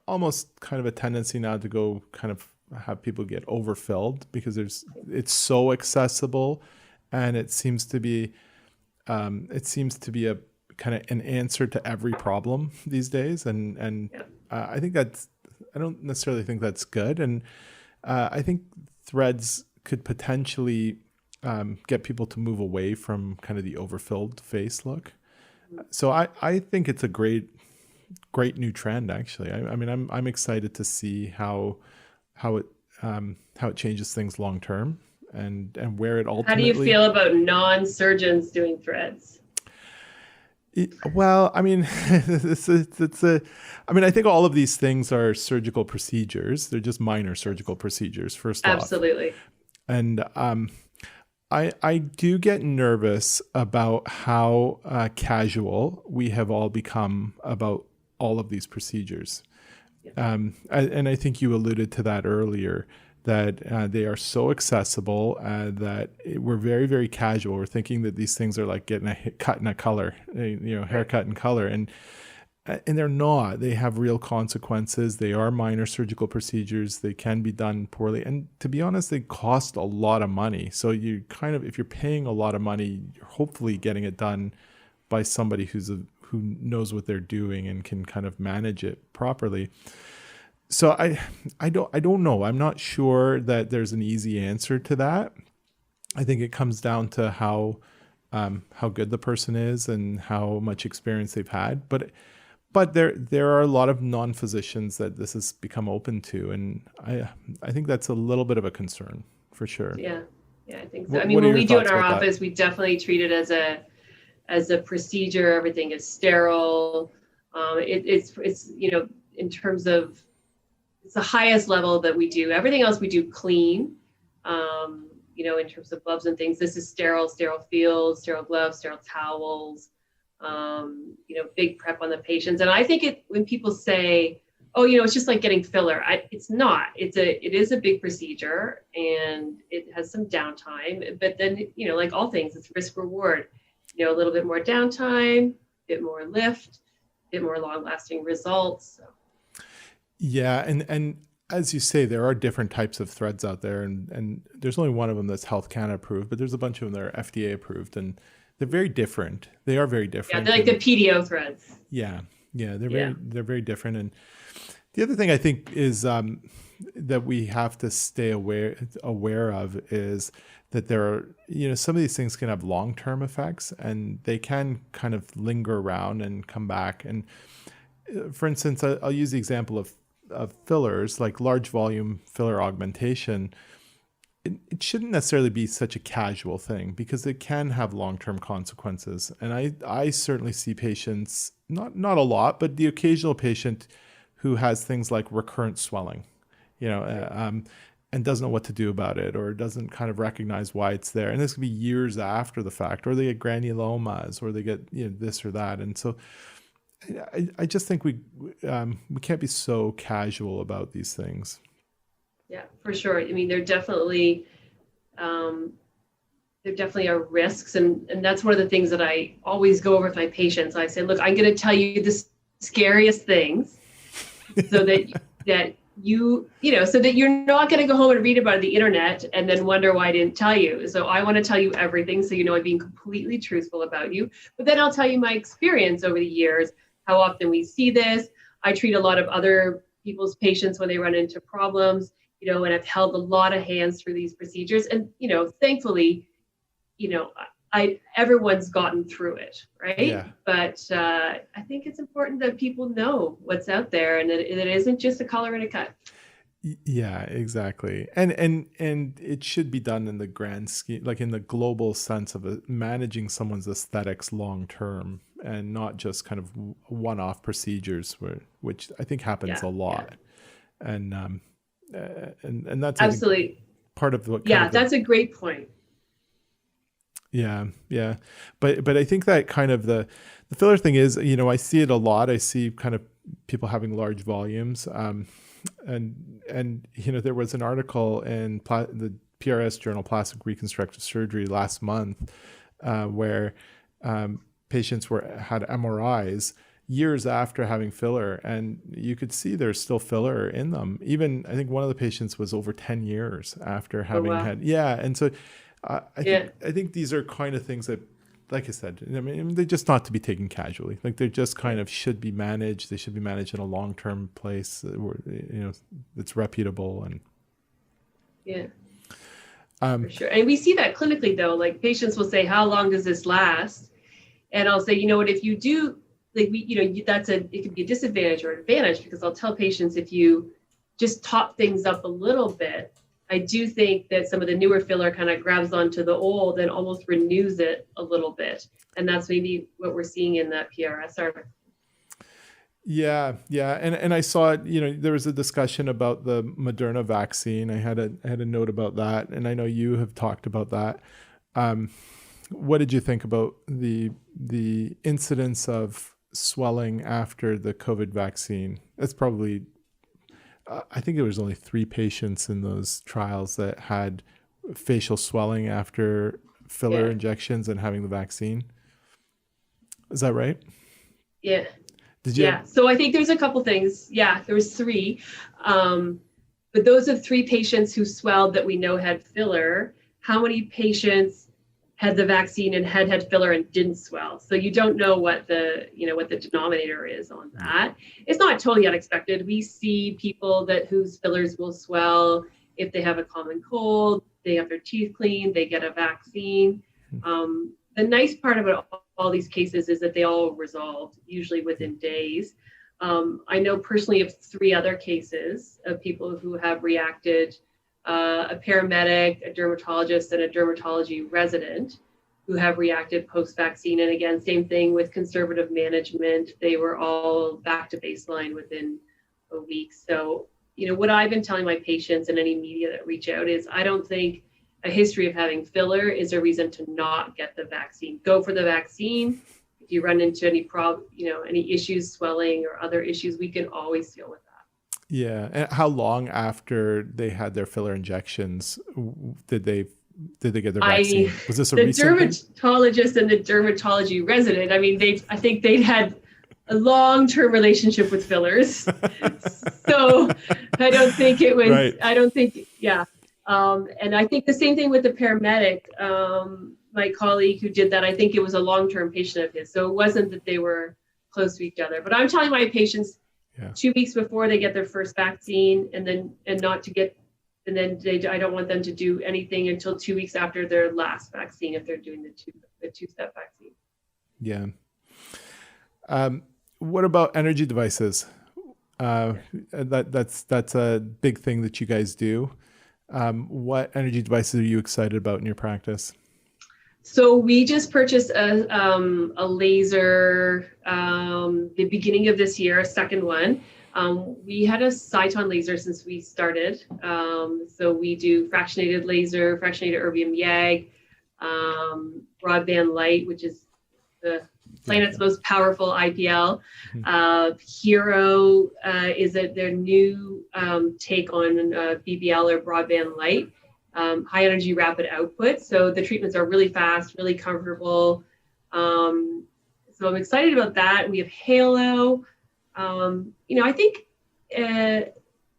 almost kind of a tendency now to go kind of have people get overfilled because it's so accessible, and it seems to be a kind of an answer to every problem these days, and I think I don't necessarily think that's good, and I think threads could potentially get people to move away from kind of the overfilled face look. So I think it's a great new trend actually. I mean I'm excited to see how it changes things long term and where it ultimately. How do you feel about non-surgeons doing threads? Well, I mean, I think all of these things are surgical procedures. They're just minor surgical procedures, first off. Absolutely. And I do get nervous about how casual we have all become about all of these procedures. And I think you alluded to that earlier, that they are so accessible that we're very, very casual. We're thinking that these things are like getting a cut and a color, haircut and color. And they're not. They have real consequences. They are minor surgical procedures. They can be done poorly. And to be honest, they cost a lot of money. So you kind of, if you're paying a lot of money, you're hopefully getting it done by somebody who knows what they're doing and can kind of manage it properly. So I don't know. I'm not sure that there's an easy answer to that. I think it comes down to how good the person is and how much experience they've had. But there are a lot of non-physicians that this has become open to, and I think that's a little bit of a concern for sure. Yeah, I think so. I mean, when we do it in our office, we definitely treat it as a procedure. Everything is sterile. It's you know, in terms of, it's the highest level that we do. Everything else we do clean. You know, in terms of gloves and things, this is sterile fields, sterile gloves, sterile towels. You know, big prep on the patients. And I think when people say, oh, you know, it's just like getting filler, it's not. It is a big procedure and it has some downtime. But then, you know, like all things, it's risk reward. You know, a little bit more downtime, a bit more lift, a bit more long lasting results. So. Yeah, and as you say, there are different types of threads out there, and there's only one of them that's Health Canada approved, but there's a bunch of them that are FDA approved, and they're very different. They are very different. Yeah, they're like the PDO threads. Yeah, they're very different. And the other thing I think is that we have to stay aware of is that there are, you know, some of these things can have long-term effects, and they can kind of linger around and come back. And for instance, I'll use the example of fillers, like large volume filler augmentation. It shouldn't necessarily be such a casual thing because it can have long-term consequences. And I certainly see patients, not a lot, but the occasional patient who has things like recurrent swelling, you know, and doesn't know what to do about it, or doesn't kind of recognize why it's there. And this could be years after the fact, or they get granulomas, or they get, you know, this or that. And so I just think we can't be so casual about these things. Yeah, for sure. I mean, they're definitely there definitely are risks. And that's one of the things that I always go over with my patients. I say, look, I'm going to tell you the scariest things so that so that you're not going to go home and read about the internet and then wonder why I didn't tell you. So I want to tell you everything. So, I'm being completely truthful about you, but then I'll tell you my experience over the years, how often we see this. I treat a lot of other people's patients when they run into problems, and I've held a lot of hands through these procedures. And, thankfully, everyone's gotten through it, right? Yeah. But I think it's important that people know what's out there and that it isn't just a color and a cut. Yeah, exactly. And it should be done in the grand scheme, like in the global sense of managing someone's aesthetics long term, and not just kind of one-off procedures, which I think happens a lot. And that's absolutely part of what. That's a great point. Yeah. But I think that kind of the filler thing is, I see it a lot. I see kind of people having large volumes. And there was an article in the PRS journal Plastic Reconstructive Surgery last month where patients had MRIs years after having filler, and you could see there's still filler in them. Even I think one of the patients was over 10 years after having had. And so I think these are kind of things that, like I said, I mean, they're just not to be taken casually. Like they're just kind of should be managed. They should be managed in a long-term place where, that's reputable. And for sure. And we see that clinically though, like patients will say, how long does this last? And I'll say, what if you do, like it could be a disadvantage or advantage, because I'll tell patients, if you just top things up a little bit, I do think that some of the newer filler kind of grabs onto the old and almost renews it a little bit. And that's maybe what we're seeing in that PRS article. Yeah. And I saw it, there was a discussion about the Moderna vaccine. I had a note about that, and I know you have talked about that. What did you think about the incidence of swelling after the COVID vaccine? That's probably, I think there was only 3 patients in those trials that had facial swelling after filler injections and having the vaccine. Is that right? Yeah. Did you? So I think there's a couple things. Yeah, there was 3. But those are 3 patients who swelled that we know had filler. How many patients had the vaccine and had filler and didn't swell? So you don't know what the denominator is on that. It's not totally unexpected. We see people whose fillers will swell if they have a common cold, they have their teeth cleaned, they get a vaccine. The nice part about all these cases is that they all resolved, usually within days. I know personally of 3 other cases of people who have reacted, a paramedic, a dermatologist, and a dermatology resident who have reacted post-vaccine. And again, same thing with conservative management. They were all back to baseline within a week. So, what I've been telling my patients and any media that reach out is, I don't think a history of having filler is a reason to not get the vaccine. Go for the vaccine. If you run into any any issues, swelling or other issues, we can always deal with that. Yeah. And how long after they had their filler injections did they get their vaccine? Was this a recent thing? The dermatologist and the dermatology resident, I think they'd had a long-term relationship with fillers. So I don't think it was, right. And I think the same thing with the paramedic, my colleague who did that, I think it was a long-term patient of his. So it wasn't that they were close to each other. But I'm telling my patients 2 weeks before they get their first vaccine, I don't want them to do anything until 2 weeks after their last vaccine if they're doing the two-step vaccine. Yeah. What about energy devices? That's a big thing that you guys do. What energy devices are you excited about in your practice? So we just purchased a laser the beginning of this year, a second one. We had a Cyton laser since we started. So we do fractionated laser, fractionated erbium YAG, broadband light, which is the planet's most powerful IPL. Hero is their new take on BBL or broadband light. high energy, rapid output. So the treatments are really fast, really comfortable. So I'm excited about that. We have Halo. I think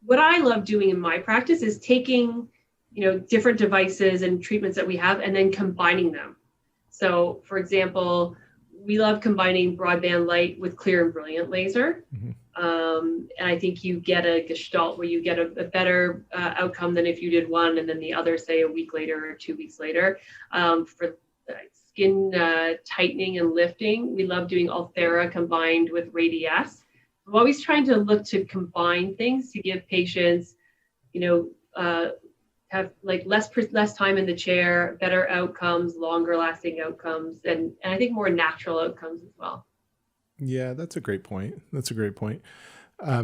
what I love doing in my practice is taking, different devices and treatments that we have and then combining them. So for example, we love combining broadband light with clear and brilliant laser. Mm-hmm. And I think you get a gestalt where you get a better outcome than if you did one and then the other, say, a week later or 2 weeks later. For skin tightening and lifting, we love doing Ulthera combined with Radiesse. I'm always trying to look to combine things to give patients, have like less time in the chair, better outcomes, longer lasting outcomes, and I think more natural outcomes as well. Yeah, that's a great point. I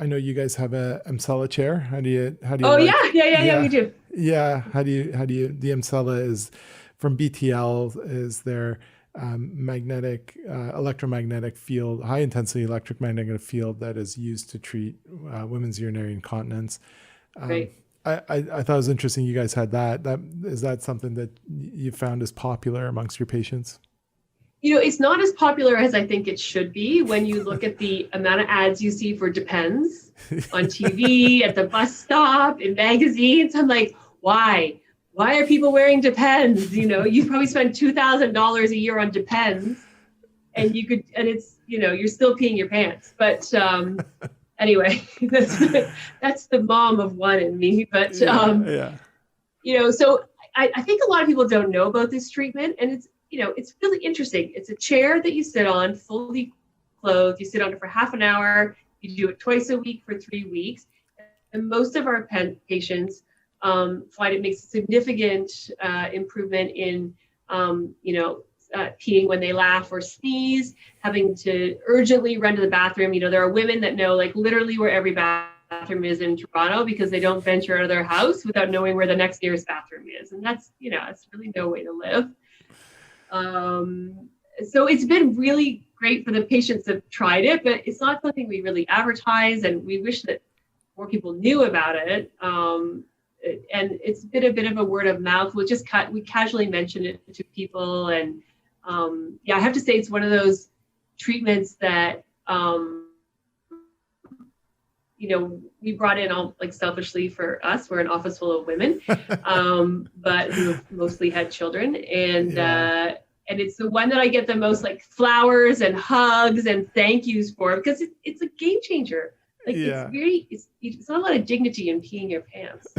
know you guys have a Emsella chair. How do you? Oh, yeah, we do. Yeah. How do you? The Emsella is from BTL, is their magnetic, electromagnetic field, high intensity electromagnetic field that is used to treat women's urinary incontinence. Great. I thought it was interesting you guys had that. Is that something that you found is popular amongst your patients? It's not as popular as I think it should be when you look at the amount of ads you see for Depends on TV, at the bus stop, in magazines. I'm like, why? Why are people wearing Depends? You probably spend $2,000 a year on Depends, and you're still peeing your pants. But anyway, that's the mom of one in me. But so I think a lot of people don't know about this treatment, and it's really interesting. It's a chair that you sit on, fully clothed. You sit on it for half an hour. You do it twice a week for 3 weeks. And most of our patients find it makes a significant improvement in, peeing when they laugh or sneeze, having to urgently run to the bathroom. There are women that know like literally where every bathroom is in Toronto because they don't venture out of their house without knowing where the next nearest bathroom is. And that's really no way to live. So it's been really great for the patients that have tried it, but it's not something we really advertise, and we wish that more people knew about it. And it's been a bit of a word of mouth. We casually mention it to people, and I have to say it's one of those treatments that we brought in all like selfishly for us. We're an office full of women, but who mostly had children, and it's the one that I get the most like flowers and hugs and thank yous for, because it's a game changer. Like it's not a lot of dignity in peeing your pants.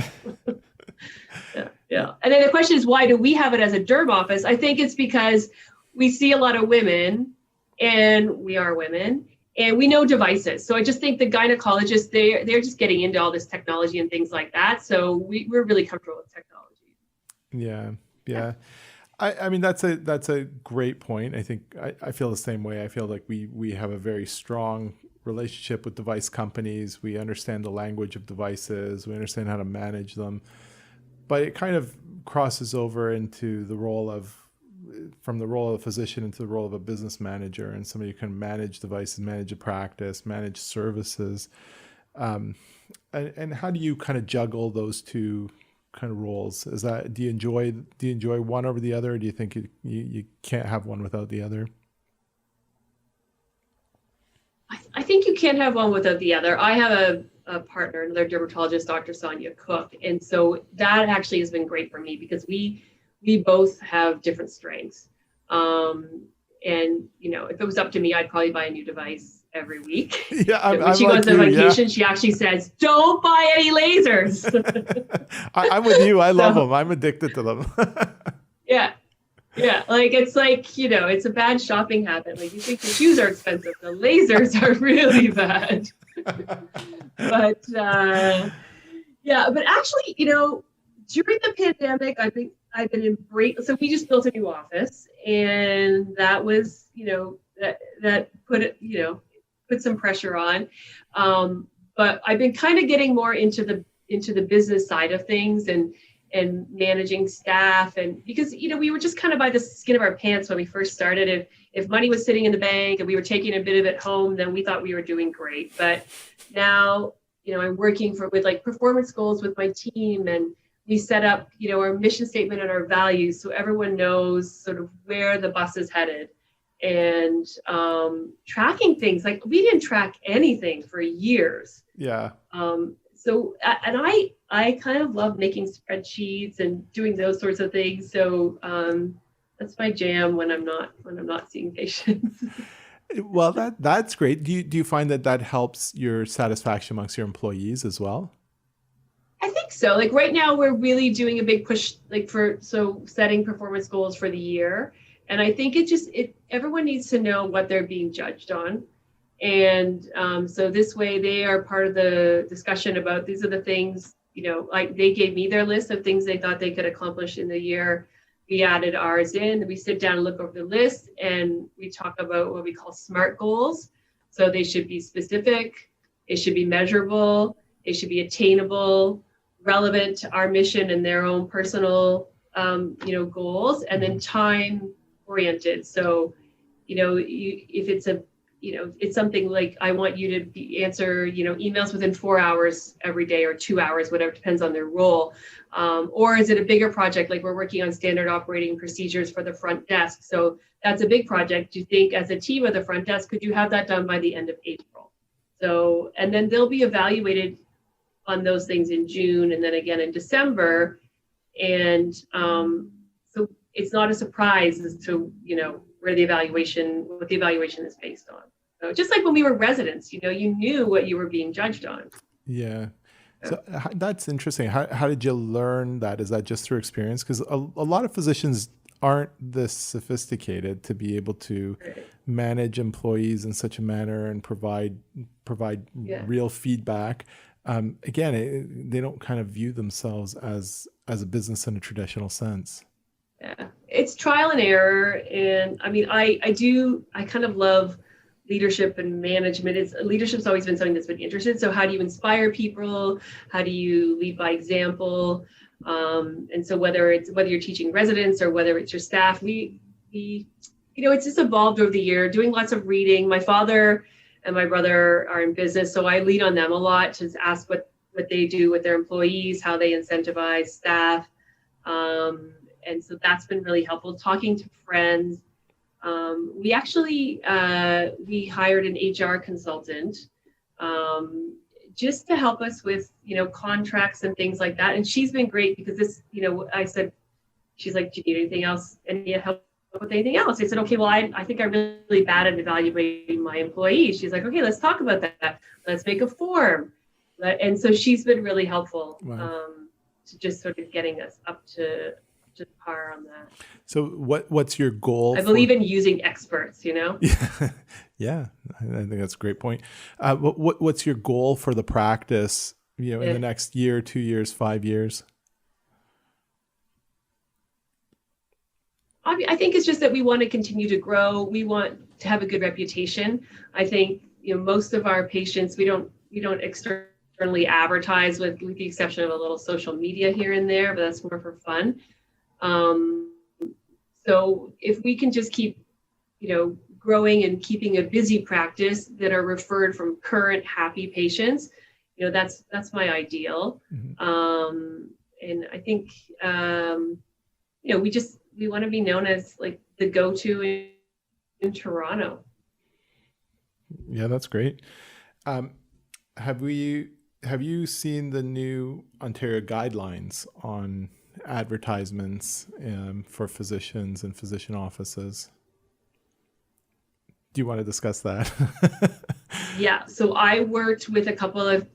Yeah. And then the question is, why do we have it as a derm office? I think it's because we see a lot of women, and we are women, and we know devices. So I just think the gynecologists, they're just getting into all this technology and things like that. So we're really comfortable with technology. Yeah. I mean, that's a great point. I think I feel the same way. I feel like we have a very strong relationship with device companies. We understand the language of devices. We understand how to manage them. But it kind of crosses over into from the role of a physician into the role of a business manager, and somebody who can manage devices, manage a practice, manage services. And how do you kind of juggle those two kind of roles? Do you enjoy one over the other, or do you think you can't have one without the other? I think you can't have one without the other. I have a partner, another dermatologist, Dr. Sonia Cook. And so that actually has been great for me because we both have different strengths. And, if it was up to me, I'd probably buy a new device every week. Yeah, when she goes on vacation, she actually says, don't buy any lasers. I'm with you. I love them. I'm addicted to them. Yeah. It's a bad shopping habit. Like, you think the shoes are expensive. The lasers are really bad. But actually, during the pandemic, I've been embraced. So we just built a new office, and that was, that put some pressure on. But I've been kind of getting more into the business side of things and managing staff, and because we were just kind of by the skin of our pants when we first started. If money was sitting in the bank and we were taking a bit of it home, then we thought we were doing great. But now I'm working with like performance goals with my team, and we set up, our mission statement and our values so everyone knows sort of where the bus is headed. And tracking things, like we didn't track anything for years. Yeah. So, and I kind of love making spreadsheets and doing those sorts of things. So that's my jam when I'm not seeing patients. Well, that's great. Do you find that helps your satisfaction amongst your employees as well? I think so. Like right now, we're really doing a big push, like setting performance goals for the year. And I think everyone needs to know what they're being judged on. And so this way they are part of the discussion about these are the things, like they gave me their list of things they thought they could accomplish in the year. We added ours in, we sit down and look over the list, and we talk about what we call SMART goals. So they should be specific, they should be measurable, they should be attainable, relevant to our mission and their own personal, goals, and then time oriented. So, if it's something like I want you to answer, emails within 4 hours every day or 2 hours, whatever, depends on their role. Or is it a bigger project? Like we're working on standard operating procedures for the front desk. So that's a big project. Do you think as a team of the front desk, could you have that done by the end of April? So, and then they'll be evaluated on those things in June and then again in December. And so it's not a surprise as to, what the evaluation is based on. So just like when we were residents, you knew what you were being judged on. Yeah. So that's interesting. How did you learn that? Is that just through experience? Because a lot of physicians aren't this sophisticated to be able to manage employees in such a manner and provide real feedback. Again, they don't kind of view themselves as a business in a traditional sense. Yeah, it's trial and error. And I mean, I kind of love leadership and management. Leadership's always been something that's been interested. So how do you inspire people? How do you lead by example? And so whether you're teaching residents or whether it's your staff, we it's just evolved over the year, doing lots of reading. My father and my brother are in business, so I lean on them a lot to ask what they do with their employees, how they incentivize staff. And so that's been really helpful. Talking to friends. We actually, we hired an HR consultant just to help us with, contracts and things like that. And she's been great because this, I said, she's like, do you need anything else? Any help with anything else? I said, okay, well, I think I'm really bad at evaluating my employees. She's like, okay, let's talk about that. Let's make a form. And so she's been really helpful. Wow. To just sort of getting us up to par on that. So what's your goal? I believe in using experts, Yeah, I think that's a great point. What's your goal for the practice, in the next year, 2 years, 5 years? I think it's just that we want to continue to grow. We want to have a good reputation. I think, most of our patients, we don't externally advertise with the exception of a little social media here and there, but that's more for fun. So if we can just keep, growing and keeping a busy practice that are referred from current happy patients, that's my ideal. Mm-hmm. And I think, we want to be known as like the go-to in Toronto. Yeah, that's great. Have you seen the new Ontario guidelines on advertisements for physicians and physician offices? Do you want to discuss that? Yeah, so I worked with a couple of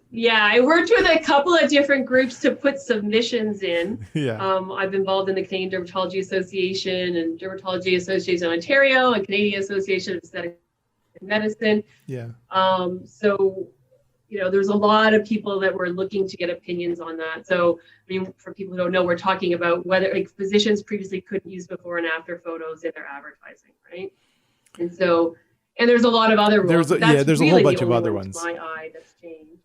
different groups to put submissions in. Yeah. I've been involved in the Canadian Dermatology Association and Dermatology Association of Ontario and Canadian Association of Aesthetic Medicine. Yeah. So there's a lot of people that were looking to get opinions on that. So, I mean, for people who don't know, we're talking about whether physicians previously couldn't use before and after photos in their advertising, right? And so, and there's a lot of other rules. There's a whole bunch of other ones. My eye that's changed.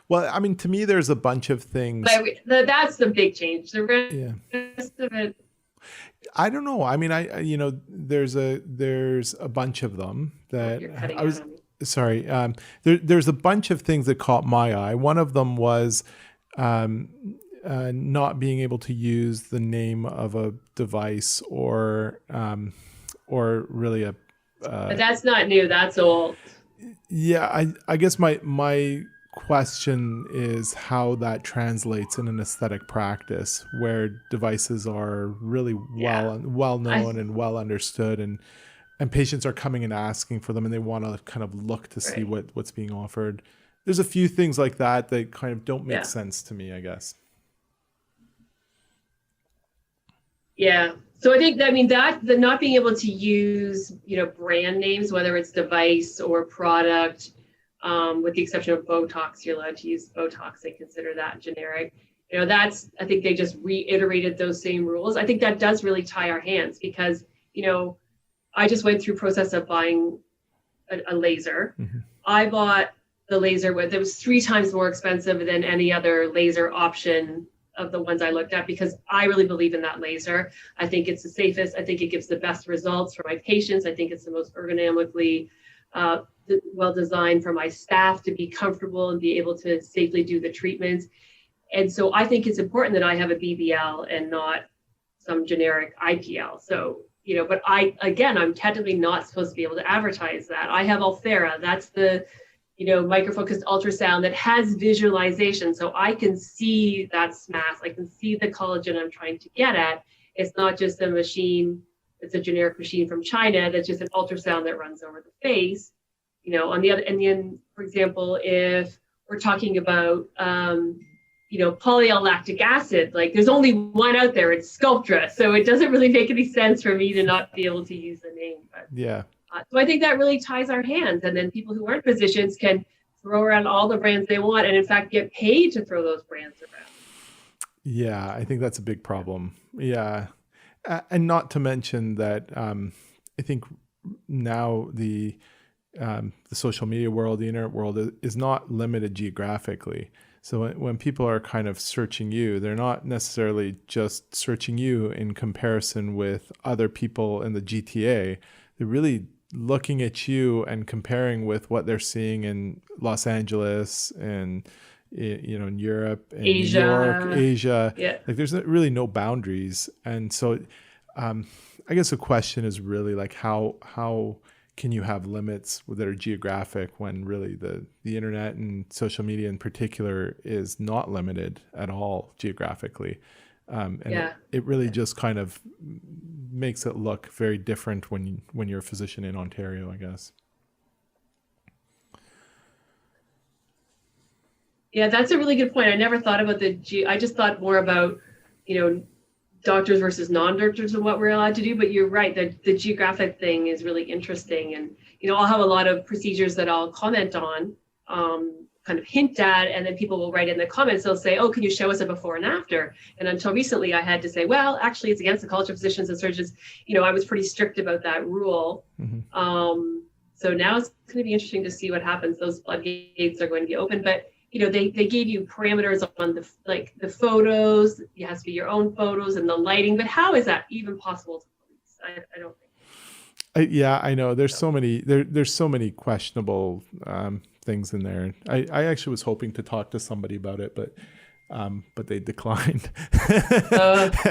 Well, I mean, to me, there's a bunch of things. But that's the big change. The rest of it. I don't know. I mean, there's a bunch of them that sorry. There's a bunch of things that caught my eye. One of them was um, not being able to use the name of a device or really a But that's not new. That's old. yeah. I guess my question is how that translates in an aesthetic practice where devices are really Yeah. well I known and well understood, and patients are coming and asking for them, and they want to kind of look to see right. what's being offered. There's a few things like that that kind of don't make Yeah. sense to me, I guess. Yeah. So I think, I mean, that the not being able to use, brand names, whether it's device or product, with the exception of Botox, you're allowed to use Botox. They consider that generic. I think they just reiterated those same rules. I think that does really tie our hands because, I just went through process of buying a laser. Mm-hmm. I bought the laser it was 3 times more expensive than any other laser option of the ones I looked at because I really believe in that laser. I think it's the safest. I think it gives the best results for my patients. I think it's the most ergonomically well designed for my staff to be comfortable and be able to safely do the treatments. And so I think it's important that I have a BBL and not some generic IPL. So, but I'm technically not supposed to be able to advertise that. I have Althera. That's the microfocused ultrasound that has visualization. So I can see that mass. I can see the collagen I'm trying to get at. It's not just a machine. It's a generic machine from China. That's just an ultrasound that runs over the face. On the other, and then, for example, if we're talking about, polylactic acid, like there's only one out there, it's Sculptra. So it doesn't really make any sense for me to not be able to use the name. But Yeah. so I think that really ties our hands. And then people who aren't physicians can throw around all the brands they want and in fact get paid to throw those brands around. Yeah, I think that's a big problem. Yeah. And not to mention that I think now the social media world, the internet world is not limited geographically. So when people are kind of searching you, they're not necessarily just searching you in comparison with other people in the GTA. They're really looking at you and comparing with what they're seeing in Los Angeles and in Europe and New York, Asia. Yeah. Like there's really no boundaries. And so I guess the question is really like how can you have limits that are geographic when really the internet and social media in particular is not limited at all geographically. It really just kind of makes it look very different when you're a physician in Ontario, I guess. Yeah, that's a really good point. I never thought about I just thought more about, doctors versus non-doctors and what we're allowed to do. But you're right, the geographic thing is really interesting. And, I'll have a lot of procedures that I'll comment on, kind of hint at, and then people will write in the comments, they'll say, oh, can you show us a before and after? And until recently, I had to say, well, actually, it's against the College of Physicians and Surgeons. I was pretty strict about that rule. Mm-hmm. So now it's going to be interesting to see what happens. Those floodgates are going to be open, but they gave you parameters on the photos. It has to be your own photos and the lighting. But how is that even possible to police? I don't think. Yeah, I know. There's so many. There's so many questionable things in there. I actually was hoping to talk to somebody about it, but they declined.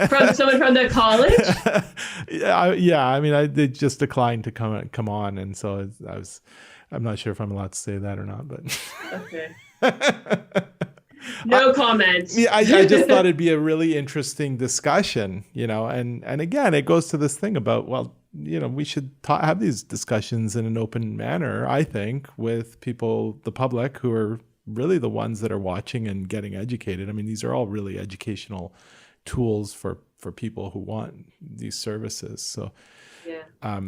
From someone from the college? Yeah. I mean, they just declined to come on, and so I'm not sure if I'm allowed to say that or not, but okay. No comment. Yeah, I just thought it'd be a really interesting discussion, and again, it goes to this thing about, well, we should have these discussions in an open manner, I think, with people, the public, who are really the ones that are watching and getting educated. I mean, these are all really educational tools for people who want these services. So, yeah. I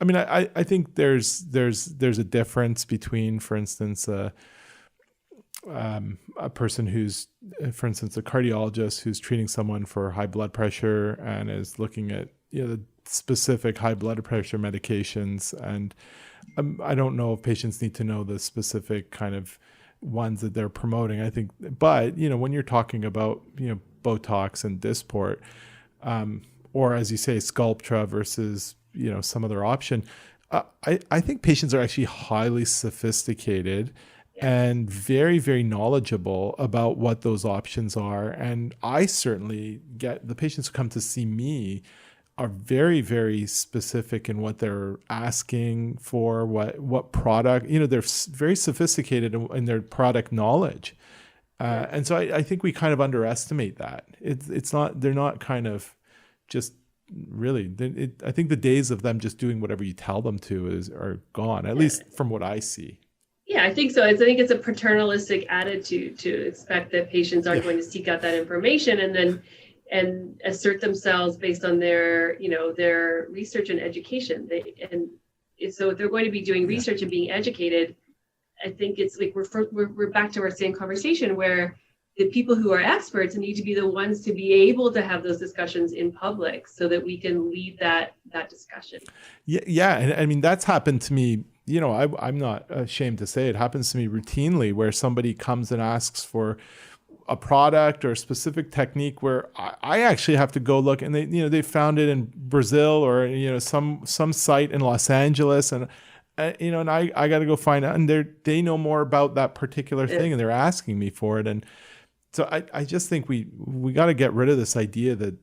mean, I think there's a difference between, for instance, a person who's, for instance, a cardiologist who's treating someone for high blood pressure and is looking at the specific high blood pressure medications. And I don't know if patients need to know the specific kind of ones that they're promoting, I think. But, when you're talking about, Botox and Dysport, or as you say, Sculptra versus, some other option, I think patients are actually highly sophisticated Yes. and very, very knowledgeable about what those options are. And I certainly get the patients who come to see me are very, very specific in what they're asking for, what product, they're very sophisticated in their product knowledge. Yes. And so I think we kind of underestimate that. It's not, they're not kind of just really, I think the days of them just doing whatever you tell them to are gone, at Yeah. least from what I see. Yeah, I think so. I think it's a paternalistic attitude to expect that patients are Yeah. going to seek out that information and assert themselves based on their research and education. So if they're going to be doing Yeah. research and being educated, I think it's like we're back to our same conversation where the people who are experts need to be the ones to be able to have those discussions in public so that we can lead that discussion. Yeah, yeah, and I mean that's happened to me. I'm not ashamed to say it happens to me routinely, where somebody comes and asks for a product or a specific technique, where I actually have to go look, and they found it in Brazil or some site in Los Angeles, and and I got to go find out, and they know more about that particular thing, and they're asking me for it, and so I just think we got to get rid of this idea that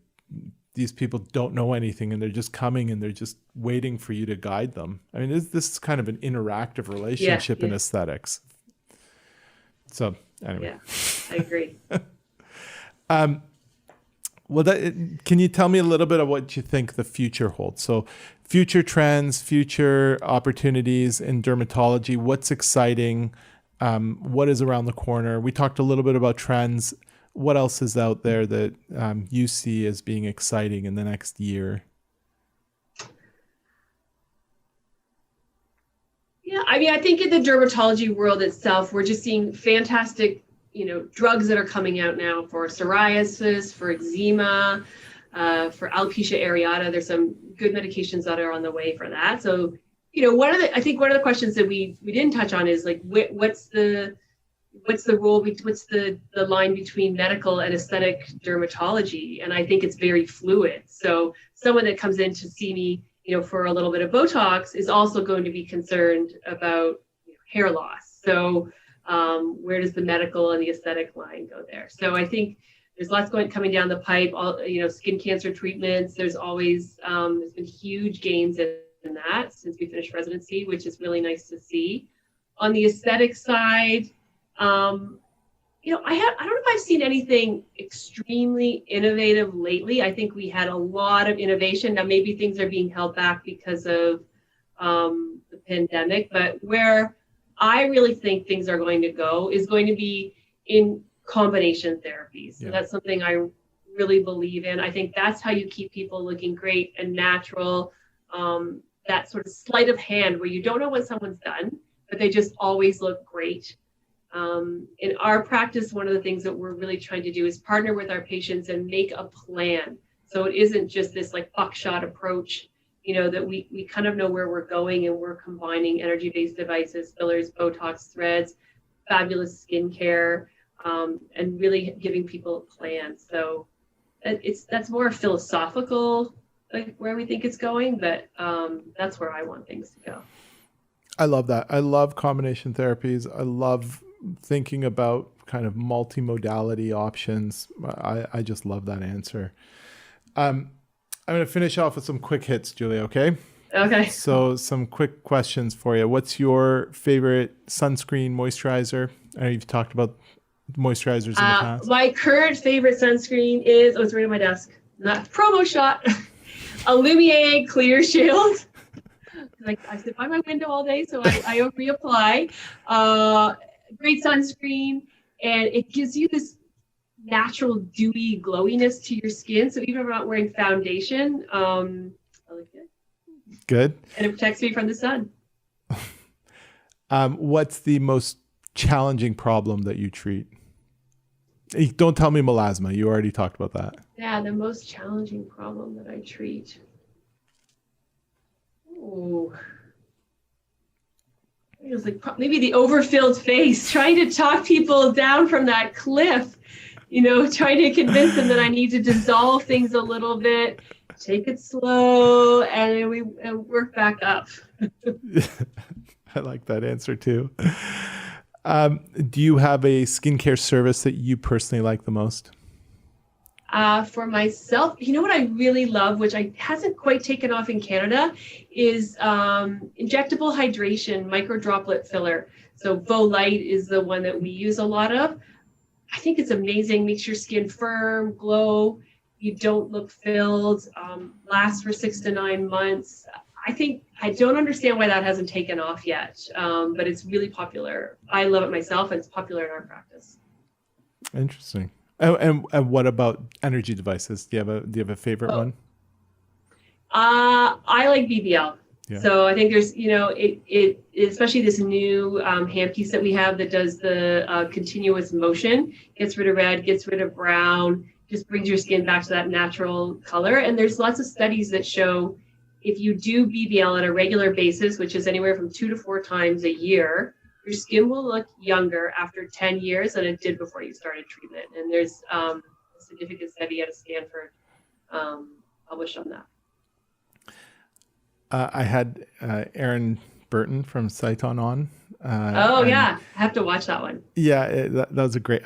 these people don't know anything and they're just coming and they're just waiting for you to guide them. I mean, this is kind of an interactive relationship in aesthetics. So anyway. Yeah, I agree. Well, can you tell me a little bit of what you think the future holds? So future trends, future opportunities in dermatology, what's exciting? What is around the corner? We talked a little bit about trends. What else is out there that you see as being exciting in the next year? Yeah, I mean, I think in the dermatology world itself, we're just seeing fantastic, drugs that are coming out now for psoriasis, for eczema, for alopecia areata. There's some good medications that are on the way for that. So, one of the questions that we didn't touch on is like, what's the role, what's the line between medical and aesthetic dermatology? And I think it's very fluid. So someone that comes in to see me, for a little bit of Botox is also going to be concerned about hair loss. So where does the medical and the aesthetic line go there? So I think there's lots coming down the pipe, skin cancer treatments. There's always, there's been huge gains in that since we finished residency, which is really nice to see. On the aesthetic side, I don't know if I've seen anything extremely innovative lately. I think we had a lot of innovation. Now maybe things are being held back because of the pandemic, but where I really think things are going to go is going to be in combination therapies. So that's something I really believe in. I think that's how you keep people looking great and natural. That sort of sleight of hand where you don't know what someone's done, but they just always look great. In our practice, one of the things that we're really trying to do is partner with our patients and make a plan. So it isn't just this like buckshot approach, that we kind of know where we're going and we're combining energy-based devices, fillers, Botox, threads, fabulous skincare, and really giving people a plan. So that's more philosophical, like where we think it's going, but that's where I want things to go. I love that. I love combination therapies. I love thinking about kind of multimodality options. I just love that answer. I'm going to finish off with some quick hits, Julia, okay? Okay. So some quick questions for you. What's your favorite sunscreen moisturizer? I know you've talked about moisturizers in the past. My current favorite sunscreen is, it's right on my desk, not promo shot, a Lumiere Clear Shield. Like I sit by my window all day, so I reapply. Great sunscreen, and it gives you this natural dewy glowiness to your skin. So even if I'm not wearing foundation, I look good. Good. And it protects me from the sun. What's the most challenging problem that you treat? Don't tell me melasma. You already talked about that. Yeah, the most challenging problem that I treat. Ooh. It was like maybe the overfilled face, trying to talk people down from that cliff, trying to convince them that I need to dissolve things a little bit, take it slow, and then we work back up. I like that answer too. Do you have a skincare service that you personally like the most? For myself, you know what I really love, which hasn't quite taken off in Canada, is injectable hydration micro droplet filler. So Volite is the one that we use a lot of. I think it's amazing. Makes your skin firm, glow. You don't look filled. Lasts for 6 to 9 months. I don't understand why that hasn't taken off yet, but it's really popular. I love it myself, and it's popular in our practice. Interesting. And what about energy devices? Do you have a favorite one? I like BBL. Yeah. So I think there's, it especially this new handpiece that we have that does the continuous motion, gets rid of red, gets rid of brown, just brings your skin back to that natural color. And there's lots of studies that show if you do BBL on a regular basis, which is anywhere from 2 to 4 times a year, your skin will look younger after 10 years than it did before you started treatment. And there's a significant study out of Stanford published on that. I had Aaron Burton from Sciton on. Yeah, I have to watch that one. Yeah, that was a great.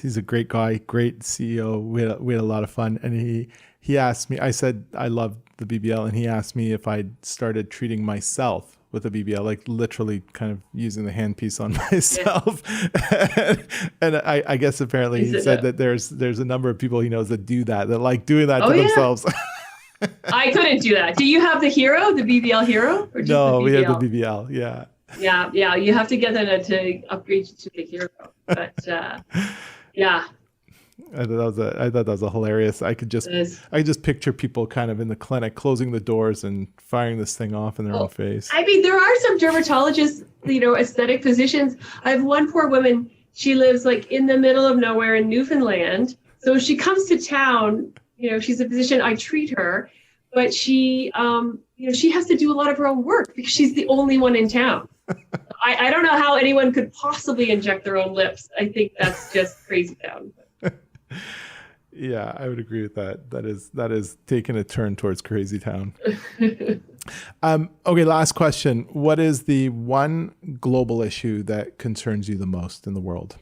He's a great guy, great CEO. We had a lot of fun, and he asked me. I said I love the BBL, and he asked me if I'd started treating myself with a BBL, like literally kind of using the handpiece on myself. Yeah. and I guess apparently he said that there's a number of people he knows that do that like doing that to themselves. I couldn't do that. Do you have the Hero, the BBL Hero? Or just no, the BBL? We have the BBL. Yeah. Yeah. You have to get them to upgrade you to the Hero. But yeah. I thought that was a hilarious. I could just picture people kind of in the clinic closing the doors and firing this thing off in their own face. I mean, there are some dermatologists, aesthetic physicians. I have one poor woman. She lives like in the middle of nowhere in Newfoundland. So she comes to town. She's a physician. I treat her, but she has to do a lot of her own work because she's the only one in town. I don't know how anyone could possibly inject their own lips. I think that's just crazy town. Yeah, I would agree with that. That is taking a turn towards crazy town. Okay, last question. What is the one global issue that concerns you the most in the world?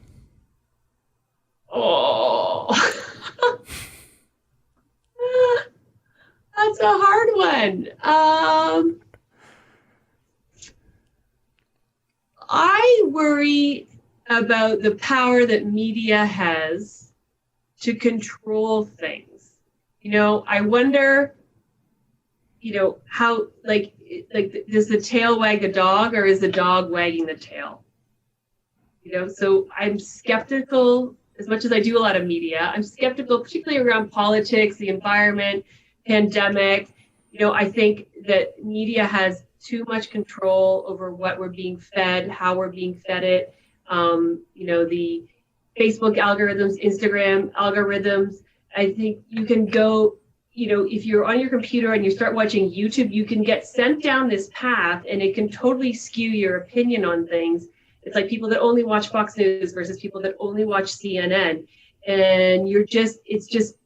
Oh, that's a hard one. I worry about the power that media has to control things. I wonder, how, like, does the tail wag the dog or is the dog wagging the tail? So I'm skeptical, as much as I do a lot of media, I'm skeptical, particularly around politics, the environment, pandemic. I think that media has too much control over what we're being fed, how we're being fed it. The Facebook algorithms, Instagram algorithms. I think you can go, if you're on your computer and you start watching YouTube, you can get sent down this path and it can totally skew your opinion on things. It's like people that only watch Fox News versus people that only watch CNN. And it's just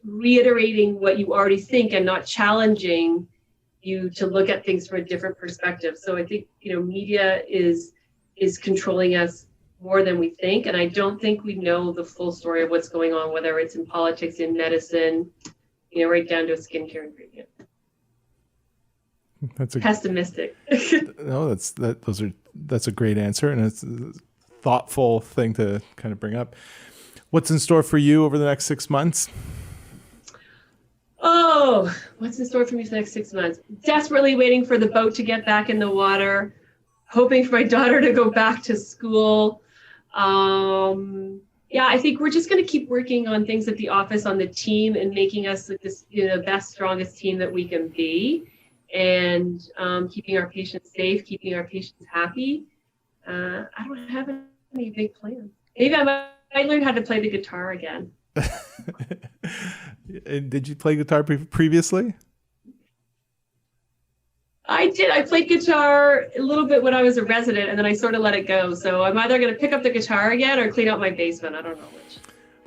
reiterating what you already think and not challenging you to look at things from a different perspective. So I think, media is controlling us more than we think. And I don't think we know the full story of what's going on, whether it's in politics, in medicine, right down to a skincare ingredient. That's pessimistic. No, that's a great answer. And it's a thoughtful thing to kind of bring up. What's in store for you over the next 6 months? Oh, what's in store for me for the next 6 months? Desperately waiting for the boat to get back in the water, hoping for my daughter to go back to school. I think we're just going to keep working on things at the office, on the team, and making us like this, the best, strongest team that we can be, and keeping our patients safe, keeping our patients happy. I don't have any big plans. Maybe I might learn how to play the guitar again. Did you play guitar previously? I did. I played guitar a little bit when I was a resident, and then I sort of let it go. So I'm either going to pick up the guitar again or clean out my basement. I don't know which.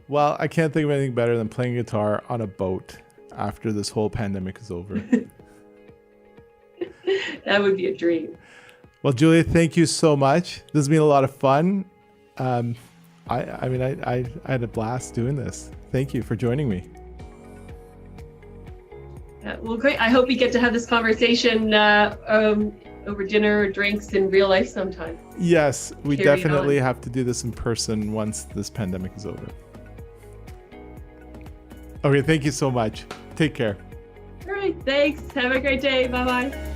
Well, I can't think of anything better than playing guitar on a boat. after this whole pandemic is over. That would be a dream. Well, Julia, thank you so much. This has been a lot of fun. I had a blast doing this. Thank you for joining me. Well, great. I hope we get to have this conversation over dinner or drinks in real life sometime. Yes, we Carry definitely on. have to do this in person once this pandemic is over. Okay, thank you so much. Take care. All right. Thanks. Have a great day. Bye-bye.